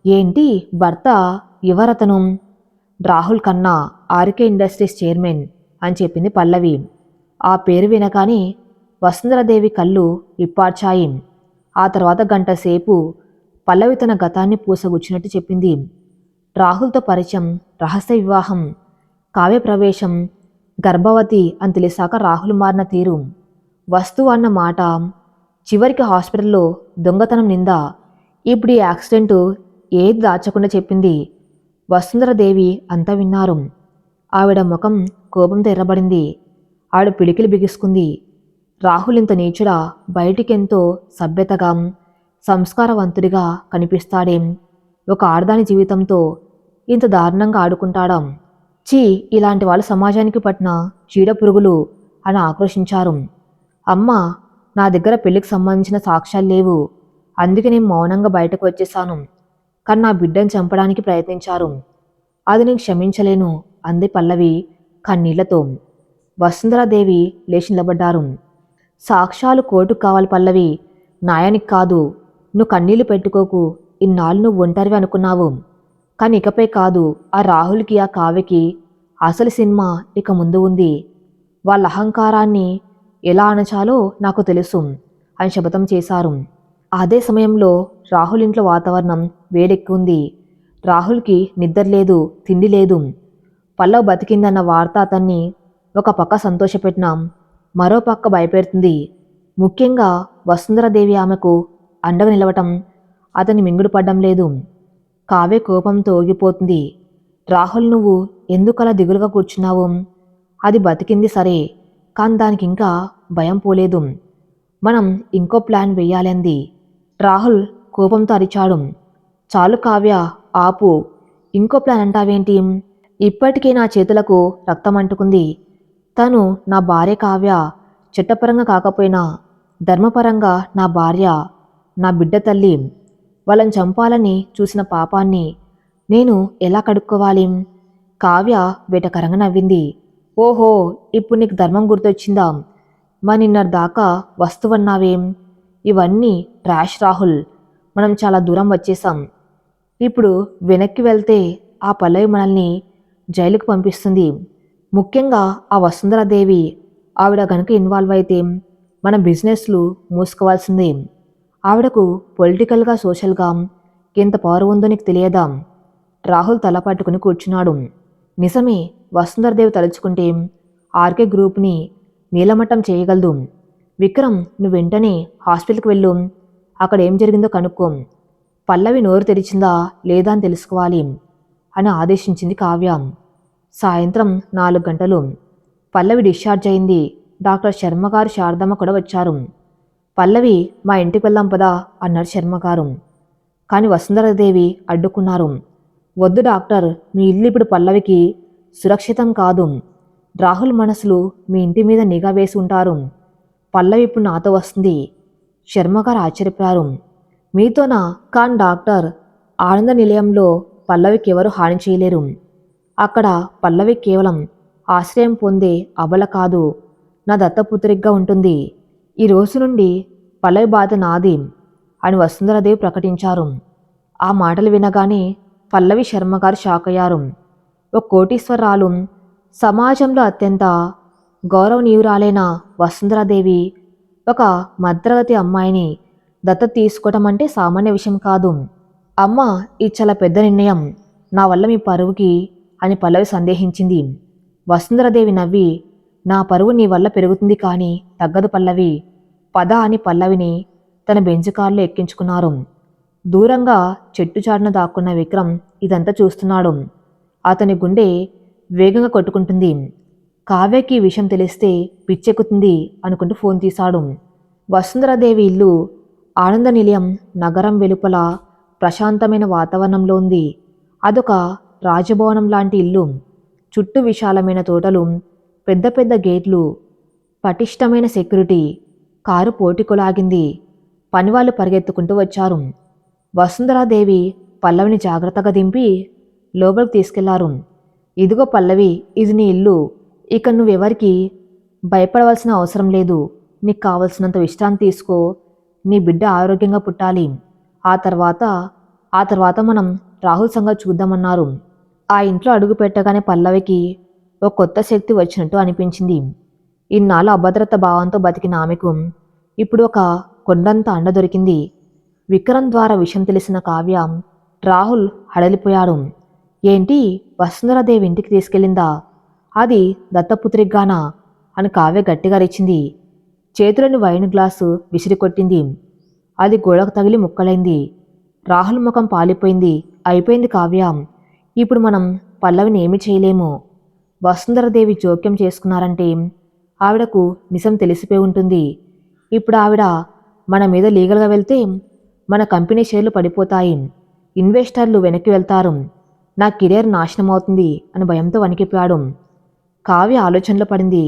ఏంటి భర్త? ఎవరతను? Rahul Khanna, RK industries chairman అని చెప్పింది పల్లవి. ఆ పేరు వినగానే వసుంధరాదేవి కళ్ళు విప్పార్చాయి. ఆ తర్వాత గంట సేపు పల్లవి తన గతాన్ని పూసగుచ్చినట్టు చెప్పింది. రాహుల్తో పరిచయం, రహస్య వివాహం, కావ్య ప్రవేశం, గర్భవతి అని తెలిసాక రాహుల్ మారిన తీరు, వస్తువు అన్న మాట, చివరికి హాస్పిటల్లో దొంగతనం నింద, ఇప్పుడు ఈ యాక్సిడెంటు ఏది దాచకుండా చెప్పింది. వసుంధరాదేవి అంతా విన్నారు. ఆవిడ ముఖం కోపంతో ఎర్రబడింది. ఆవిడ పిడికిలి బిగుసుకుంది. రాహుల్ ఇంత నీచుడా? బయటికెంతో సభ్యతగా, సంస్కారవంతుడిగా కనిపిస్తాడేం? ఒక ఆడదాని జీవితంతో ఇంత దారుణంగా ఆడుకుంటాడా? చీ, ఇలాంటి వాళ్ళు సమాజానికి పట్టిన చీడ పురుగులు అని ఆక్రోశించారు. అమ్మా, నా దగ్గర పెళ్లికి సంబంధించిన సాక్ష్యాలు లేవు. అందుకే నేను మౌనంగా బయటకు వచ్చేశాను. కానీ నా బిడ్డను చంపడానికి ప్రయత్నించారు. అది నేను క్షమించలేను అంది పల్లవి కన్నీళ్లతో. వసుంధరాదేవి లేచి నిలబడ్డారు. సాక్ష్యాలు కోర్టుకు కావాలి పల్లవి, న్యాయానికి కాదు. నువ్వు కన్నీళ్లు పెట్టుకోకు. ఇన్నాళ్ళు నువ్వు ఒంటరివి అనుకున్నావు. కానీ ఇకపై కాదు. ఆ రాహుల్కి, ఆ కావ్యకి అసలు సినిమా ఇక ముందు ఉంది. వాళ్ళ అహంకారాన్ని ఎలా అణచాలో నాకు తెలుసు. అని శపథం చేశారు. అదే సమయంలో రాహుల్ ఇంట్లో వాతావరణం వేడెక్కింది. రాహుల్కి నిద్ర లేదు, తిండి లేదు. పల్లవ్ బతికిందన్న వార్త అతన్ని ఒక పక్క సంతోషపెట్టినా మరో పక్క భయపెడుతుంది. ముఖ్యంగా వసుంధరాదేవి ఆమెకు అండగా నిలవటం అతన్ని మింగుడు పడ్డం లేదు. కావ్య కోపంతో ఊగిపోతుంది. రాహుల్, నువ్వు ఎందుకలా దిగులుగా కూర్చున్నావు? అది బతికింది సరే, కానీ దానికి ఇంకా భయం పోలేదు. మనం ఇంకో ప్లాన్ వెయ్యాలి అంది. రాహుల్ కోపంతో అరిచాడు. చాలు కావ్య, ఆపు. ఇంకో ప్లాన్ అంటావేంటి? ఇప్పటికే నా చేతులకు రక్తం అంటుకుంది. తను నా భార్య కావ్య. చట్టపరంగా కాకపోయినా ధర్మపరంగా నా భార్య, నా బిడ్డ తల్లి. వాళ్ళని చంపాలని చూసిన పాపాన్ని నేను ఎలా కడుక్కోవాలి? కావ్య వెటకరంగా నవ్వింది. ఓహో, ఇప్పుడు నీకు ధర్మం గుర్తొచ్చిందా? మా నిన్నటి దాకా వస్తువన్నావేం? ఇవన్నీ ట్రాష్ రాహుల్. మనం చాలా దూరం వచ్చేసాం. ఇప్పుడు వెనక్కి వెళ్తే ఆ పల్లవి మనల్ని జైలుకు పంపిస్తుంది. ముఖ్యంగా ఆ వసుంధరాదేవి. ఆవిడ గనుక ఇన్వాల్వ్ అయితే మన బిజినెస్లు మూసుకోవాల్సిందే. ఆవిడకు పొలిటికల్గా, సోషల్గా ఎంత పవర్ ఉందో నీకు తెలియదా? రాహుల్ తల పట్టుకుని కూర్చున్నాడు. నిజమే, వసుంధరాదేవి తలుచుకుంటే ఆర్కే గ్రూప్ని నీలమట్టం చేయగలదు. విక్రమ్, నువ్వు వెంటనే హాస్పిటల్కి వెళ్ళు. అక్కడ ఏం జరిగిందో కనుక్కో. పల్లవి నోరు తెరిచిందా లేదా అని తెలుసుకోవాలి అని ఆదేశించింది కావ్య. సాయంత్రం 4 గంటలు. పల్లవి డిశ్చార్జ్ అయింది. డాక్టర్ శర్మగారు, శారదమ్మ కూడా వచ్చారు. పల్లవి, మా ఇంటికి వెళ్దాం పదా అన్నారు శర్మగారు. కానీ వసుంధరాదేవి అడ్డుకున్నారు. వద్దు డాక్టర్, మీ ఇల్లు ఇప్పుడు పల్లవికి సురక్షితం కాదు. రాహుల్ మనసులు మీ ఇంటి మీద నిఘా వేసి ఉంటారు. పల్లవి ఇప్పుడు నాతో వస్తుంది. శర్మగారు ఆశ్చర్యపోయారు. మీతోనా? కాన్ డాక్టర్, ఆనంద నిలయంలో పల్లవికి ఎవరు హాని చేయలేరు. అక్కడ పల్లవి కేవలం ఆశ్రయం పొందే అబల కాదు, నా దత్తపుత్రిగా ఉంటుంది. ఈ రోజు నుండి పల్లవి బాధ నాది అని వసుంధరాదేవి ప్రకటించారు. ఆ మాటలు వినగానే పల్లవి, శర్మగారు షాక్ అయ్యారు. ఓ కోటీశ్వరరాలు, సమాజంలో అత్యంత గౌరవనీయురాలైన వసుంధరాదేవి ఒక మధ్యతరగతి అమ్మాయిని దత్తత తీసుకోవటం అంటే సామాన్య విషయం కాదు. అమ్మ, ఇది చాలా పెద్ద నిర్ణయం. నా వల్ల మీ పరువుకి అని పల్లవి సందేహించింది. వసుంధరాదేవి నవ్వి, నా పరువు నీ వల్ల పెరుగుతుంది కానీ తగ్గదు పల్లవి. పద అని పల్లవిని తన బెంచ్ కారులో ఎక్కించుకున్నారు. దూరంగా చెట్టు చాటున దాక్కున్న విక్రమ్ ఇదంతా చూస్తున్నాడు. అతని గుండె వేగంగా కొట్టుకుంటుంది. కావ్యకి విషయం తెలిస్తే పిచ్చెక్కుతుంది అనుకుంటూ ఫోన్ తీశాడు. వసుంధరాదేవి ఇల్లు ఆనంద నిలయం నగరం వెలుపల ప్రశాంతమైన వాతావరణంలో ఉంది. అదొక రాజభవనం లాంటి ఇల్లు. చుట్టూ విశాలమైన తోటలు, పెద్ద పెద్ద గేట్లు, పటిష్టమైన సెక్యూరిటీ. కారు పోటీకొలాగింది. పనివాళ్ళు పరిగెత్తుకుంటూ వచ్చారు. వసుంధరాదేవి పల్లవిని జాగ్రత్తగా దింపి లోపలికి తీసుకెళ్లారు. ఇదిగో పల్లవి, ఇది నీ ఇల్లు. ఇక నువ్వెవరికి భయపడవలసిన అవసరం లేదు. నీకు కావలసినంత విశ్రాంతి తీసుకో. నీ బిడ్డ ఆరోగ్యంగా పుట్టాలి. ఆ తర్వాత మనం రాహుల్ సంగతి చూద్దామన్నారు. ఆ ఇంట్లో అడుగు పెట్టగానే పల్లవికి ఒక కొత్త శక్తి వచ్చినట్టు అనిపించింది. ఇన్నాళ్ళు అభద్రత భావంతో బతికిన ఆమెకు ఇప్పుడు ఒక కొండంత అండ దొరికింది. విక్రమ్ ద్వారా విషయం తెలిసిన కావ్య, రాహుల్ హడలిపోయాడు. ఏంటి, వసుంధరాదేవి ఇంటికి తీసుకెళ్ళిందా? అది దత్తపుత్రిగానా అని కావ్య గట్టిగా అరిచింది. చేతిలోని వైన్ గ్లాసు విసిరికొట్టింది. అది గోడకు తగిలి ముక్కలైంది. రాహుల్ ముఖం పాలిపోయింది. అయిపోయింది కావ్య, ఇప్పుడు మనం పల్లవిని ఏమీ చేయలేము. వసుంధరాదేవి జోక్యం చేసుకున్నారంటే ఆవిడకు నిజం తెలిసిపోయి ఉంటుంది. ఇప్పుడు ఆవిడ మన మీద లీగల్గా వెళ్తే మన కంపెనీ షేర్లు పడిపోతాయి. ఇన్వెస్టర్లు వెనక్కి వెళ్తారు. నా కెరీర్ నాశనం అవుతుంది అని భయంతో వణికిపోయాడు. కావ్య ఆలోచనలో పడింది.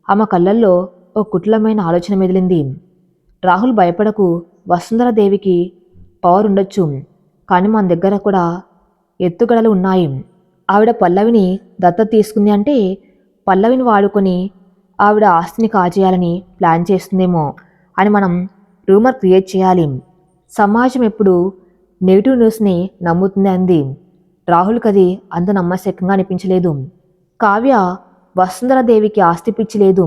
ఆమె కళ్ళల్లో ఓ కుటిలమైన ఆలోచన మెదిలింది. రాహుల్, భయపడకు. వసుంధరాదేవికి పవర్ ఉండొచ్చు, కానీ మన దగ్గర కూడా ఎత్తుగడలు ఉన్నాయి. ఆవిడ పల్లవిని దత్తత తీసుకుంది అంటే పల్లవిని వాడుకొని ఆవిడ ఆస్తిని కాజేయాలని ప్లాన్ చేస్తుందేమో అని మనం రూమర్ క్రియేట్ చేయాలి. సమాజం ఎప్పుడు నెగిటివ్ న్యూస్ని నమ్ముతుంది అంది. రాహుల్కి అది అంత నమ్మశక్యంగా అనిపించలేదు. కావ్య, వసుంధరాదేవికి ఆస్తి పిచ్చి లేదు.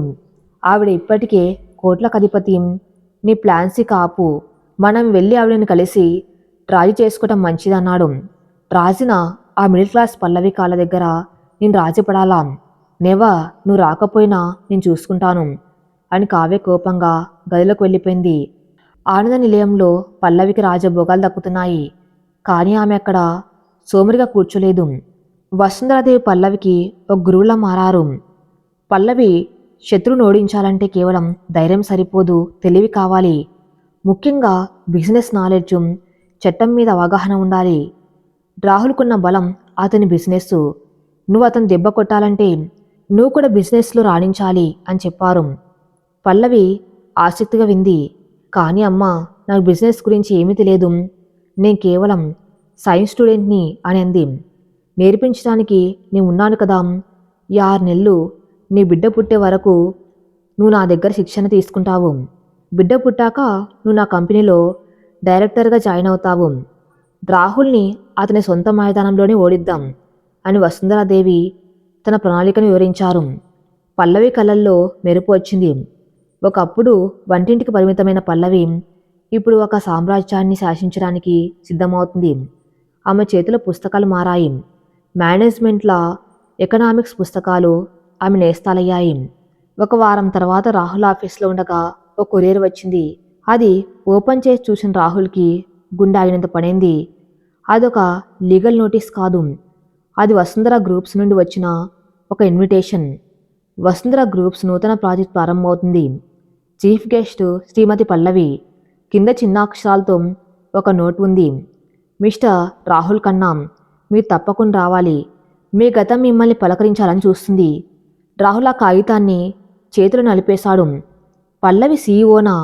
ఆవిడ ఇప్పటికే కోట్లకు అధిపతి. నీ ప్లాన్స్ ఇక ఆపు. మనం వెళ్ళి ఆవిడని కలిసి రాజీ చేసుకోవటం మంచిదన్నాడు. రాజిన ఆ మిడిల్ క్లాస్ పల్లవి కాళ్ళ దగ్గర నేను రాజీపడాలా? నెవా, నువ్వు రాకపోయినా నేను చూసుకుంటాను అని కావ్య కోపంగా గదిలోకి వెళ్ళిపోయింది. ఆనంద నిలయంలో పల్లవికి రాజభోగాలు దక్కుతున్నాయి. కానీ ఆమె అక్కడ సోమరిగా కూర్చోలేదు. వసుంధరాదేవి పల్లవికి ఒక గురువులా మారారు. పల్లవి శత్రువును ఓడించాలంటే కేవలం ధైర్యం సరిపోదు, తెలివి కావాలి. ముఖ్యంగా బిజినెస్ నాలెడ్జ్, చట్టం మీద అవగాహన ఉండాలి. రాహుల్కున్న బలం అతని బిజినెస్. నువ్వు అతను దెబ్బ కొట్టాలంటే నువ్వు కూడా బిజినెస్లో రాణించాలి అని చెప్పారు. పల్లవి ఆసక్తిగా వింది. కానీ అమ్మా, నాకు బిజినెస్ గురించి ఏమీ తెలియదు. నేను కేవలం సైన్స్ స్టూడెంట్ని అని అంది. నేర్పించడానికి నేను ఉన్నాను కదా. ఈ 6 నెలలు నీ బిడ్డ పుట్టే వరకు నువ్వు నా దగ్గర శిక్షణ తీసుకుంటావు. బిడ్డ పుట్టాక నువ్వు నా కంపెనీలో డైరెక్టర్గా జాయిన్ అవుతావు. రాహుల్ని అతని సొంత మైదానంలోనే ఓడిద్దాం అని వసుంధరాదేవి తన ప్రణాళికను వివరించారు. పల్లవి కళ్ళల్లో మెరుపు వచ్చింది. ఒకప్పుడు వంటింటికి పరిమితమైన పల్లవి ఇప్పుడు ఒక సామ్రాజ్యాన్ని శాసించడానికి సిద్ధమవుతుంది. ఆమె చేతిలో పుస్తకాలు మారాయి. మేనేజ్మెంట్ల, ఎకనామిక్స్ పుస్తకాలు ఆమె నేస్తాలయ్యాయి. ఒక వారం తర్వాత రాహుల్ ఆఫీస్లో ఉండగా ఒక కొరియర్ వచ్చింది. అది ఓపెన్ చేసి చూసిన రాహుల్కి గుండె ఆగినంత పడింది. అదొక లీగల్ నోటీస్ కాదు, అది వసుంధర గ్రూప్స్ నుండి వచ్చిన ఒక ఇన్విటేషన్. వసుంధర గ్రూప్స్ నూతన ప్రాజెక్ట్ ప్రారంభమవుతుంది. చీఫ్ గెస్ట్ శ్రీమతి పల్లవి. కింద చిన్న అక్షరాలతో ఒక నోట్ ఉంది. మిస్టర్ రాహుల్ ఖన్నా, మీరు తప్పకుండా రావాలి. మీ గతం మిమ్మల్ని పలకరించాలని చూస్తుంది. రాహుల్ ఆ కాగితాన్ని చేతులు నలిపేశాడు. పల్లవి సీఈఓనా?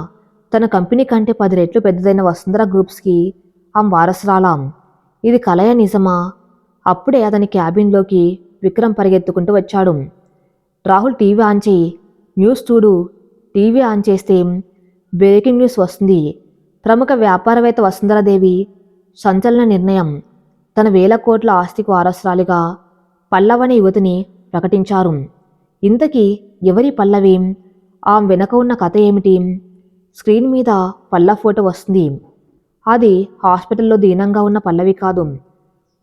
తన కంపెనీ కంటే 10 రెట్లు పెద్దదైన వసుంధర గ్రూప్స్కి ఆమె వారసురాలా? ఇది కలయ నిజమా? అప్పుడే అతని క్యాబిన్లోకి విక్రమ్ పరిగెత్తుకుంటూ వచ్చాడు. రాహుల్, టీవీ ఆన్ చేయి. న్యూస్ చూడు. టీవీ ఆన్ చేస్తే బ్రేకింగ్ న్యూస్ వస్తుంది. ప్రముఖ వ్యాపారవేత్త వసుంధరాదేవి సంచలన నిర్ణయం. తన 1000 కోట్ల ఆస్తికి వారసురాలిగా పల్లవని యువతిని ప్రకటించారు. ఇంతకీ ఎవరి పల్లవి? ఆమె వెనక ఉన్న కథ ఏమిటి? స్క్రీన్ మీద పల్ల ఫోటో వస్తుంది. అది హాస్పిటల్లో దీనంగా ఉన్న పల్లవి కాదు.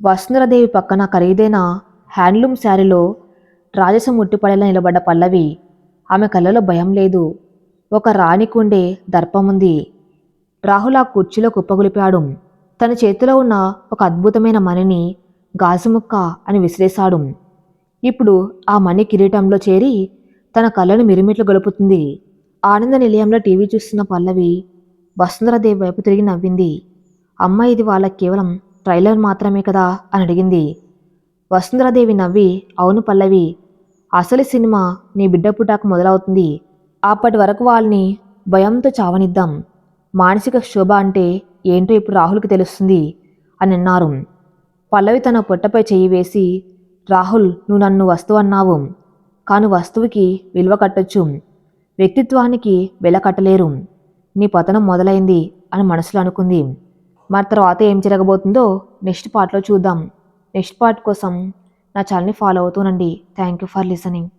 వసుంధరాదేవి పక్కన ఖరీదైన హ్యాండ్లూమ్ శారీలో రాజసం ఉట్టిపడేలా నిలబడ్డ పల్లవి. ఆమె కళ్ళలో భయం లేదు, ఒక రాణికి ఉండే దర్పముంది. రాహుల్ ఆ కుర్చీలో కుప్పగొలిపాడు. తన చేతిలో ఉన్న ఒక అద్భుతమైన మణిని గాజుముక్క అని విసిరేశాడు. ఇప్పుడు ఆ మణి కిరీటంలో చేరి తన కళ్ళను మిరిమిట్లు గొలుపుతుంది. ఆనంద నిలయంలో టీవీ చూస్తున్న పల్లవి వసుంధరాదేవి వైపు తిరిగి నవ్వింది. అమ్మ, ఇది వాళ్ళకి కేవలం ట్రైలర్ మాత్రమే కదా అని అడిగింది. వసుంధరాదేవి నవ్వి, అవును పల్లవి, అసలు సినిమా నీ బిడ్డ పుట్టాక మొదలవుతుంది. అప్పటి వరకు వాళ్ళని భయంతో చావనిద్దాం. మానసిక శోభ అంటే ఏంటో ఇప్పుడు రాహుల్కి తెలుస్తుంది అని అన్నారు. పల్లవి తన పొట్టపై చెయ్యి వేసి, రాహుల్, నువ్వు నన్ను వస్తువు అన్నావు, కాను వస్తువుకి విలువ కట్టొచ్చు, వ్యక్తిత్వానికి వెల కట్టలేరు. నీ పతనం మొదలైంది అని మనసులో అనుకుంది. మరి తర్వాత ఏం జరగబోతుందో నెక్స్ట్ పార్ట్లో చూద్దాం. నెక్స్ట్ పార్ట్ కోసం నా ఛానల్ని ఫాలో అవుతూనండి. Thank you for listening.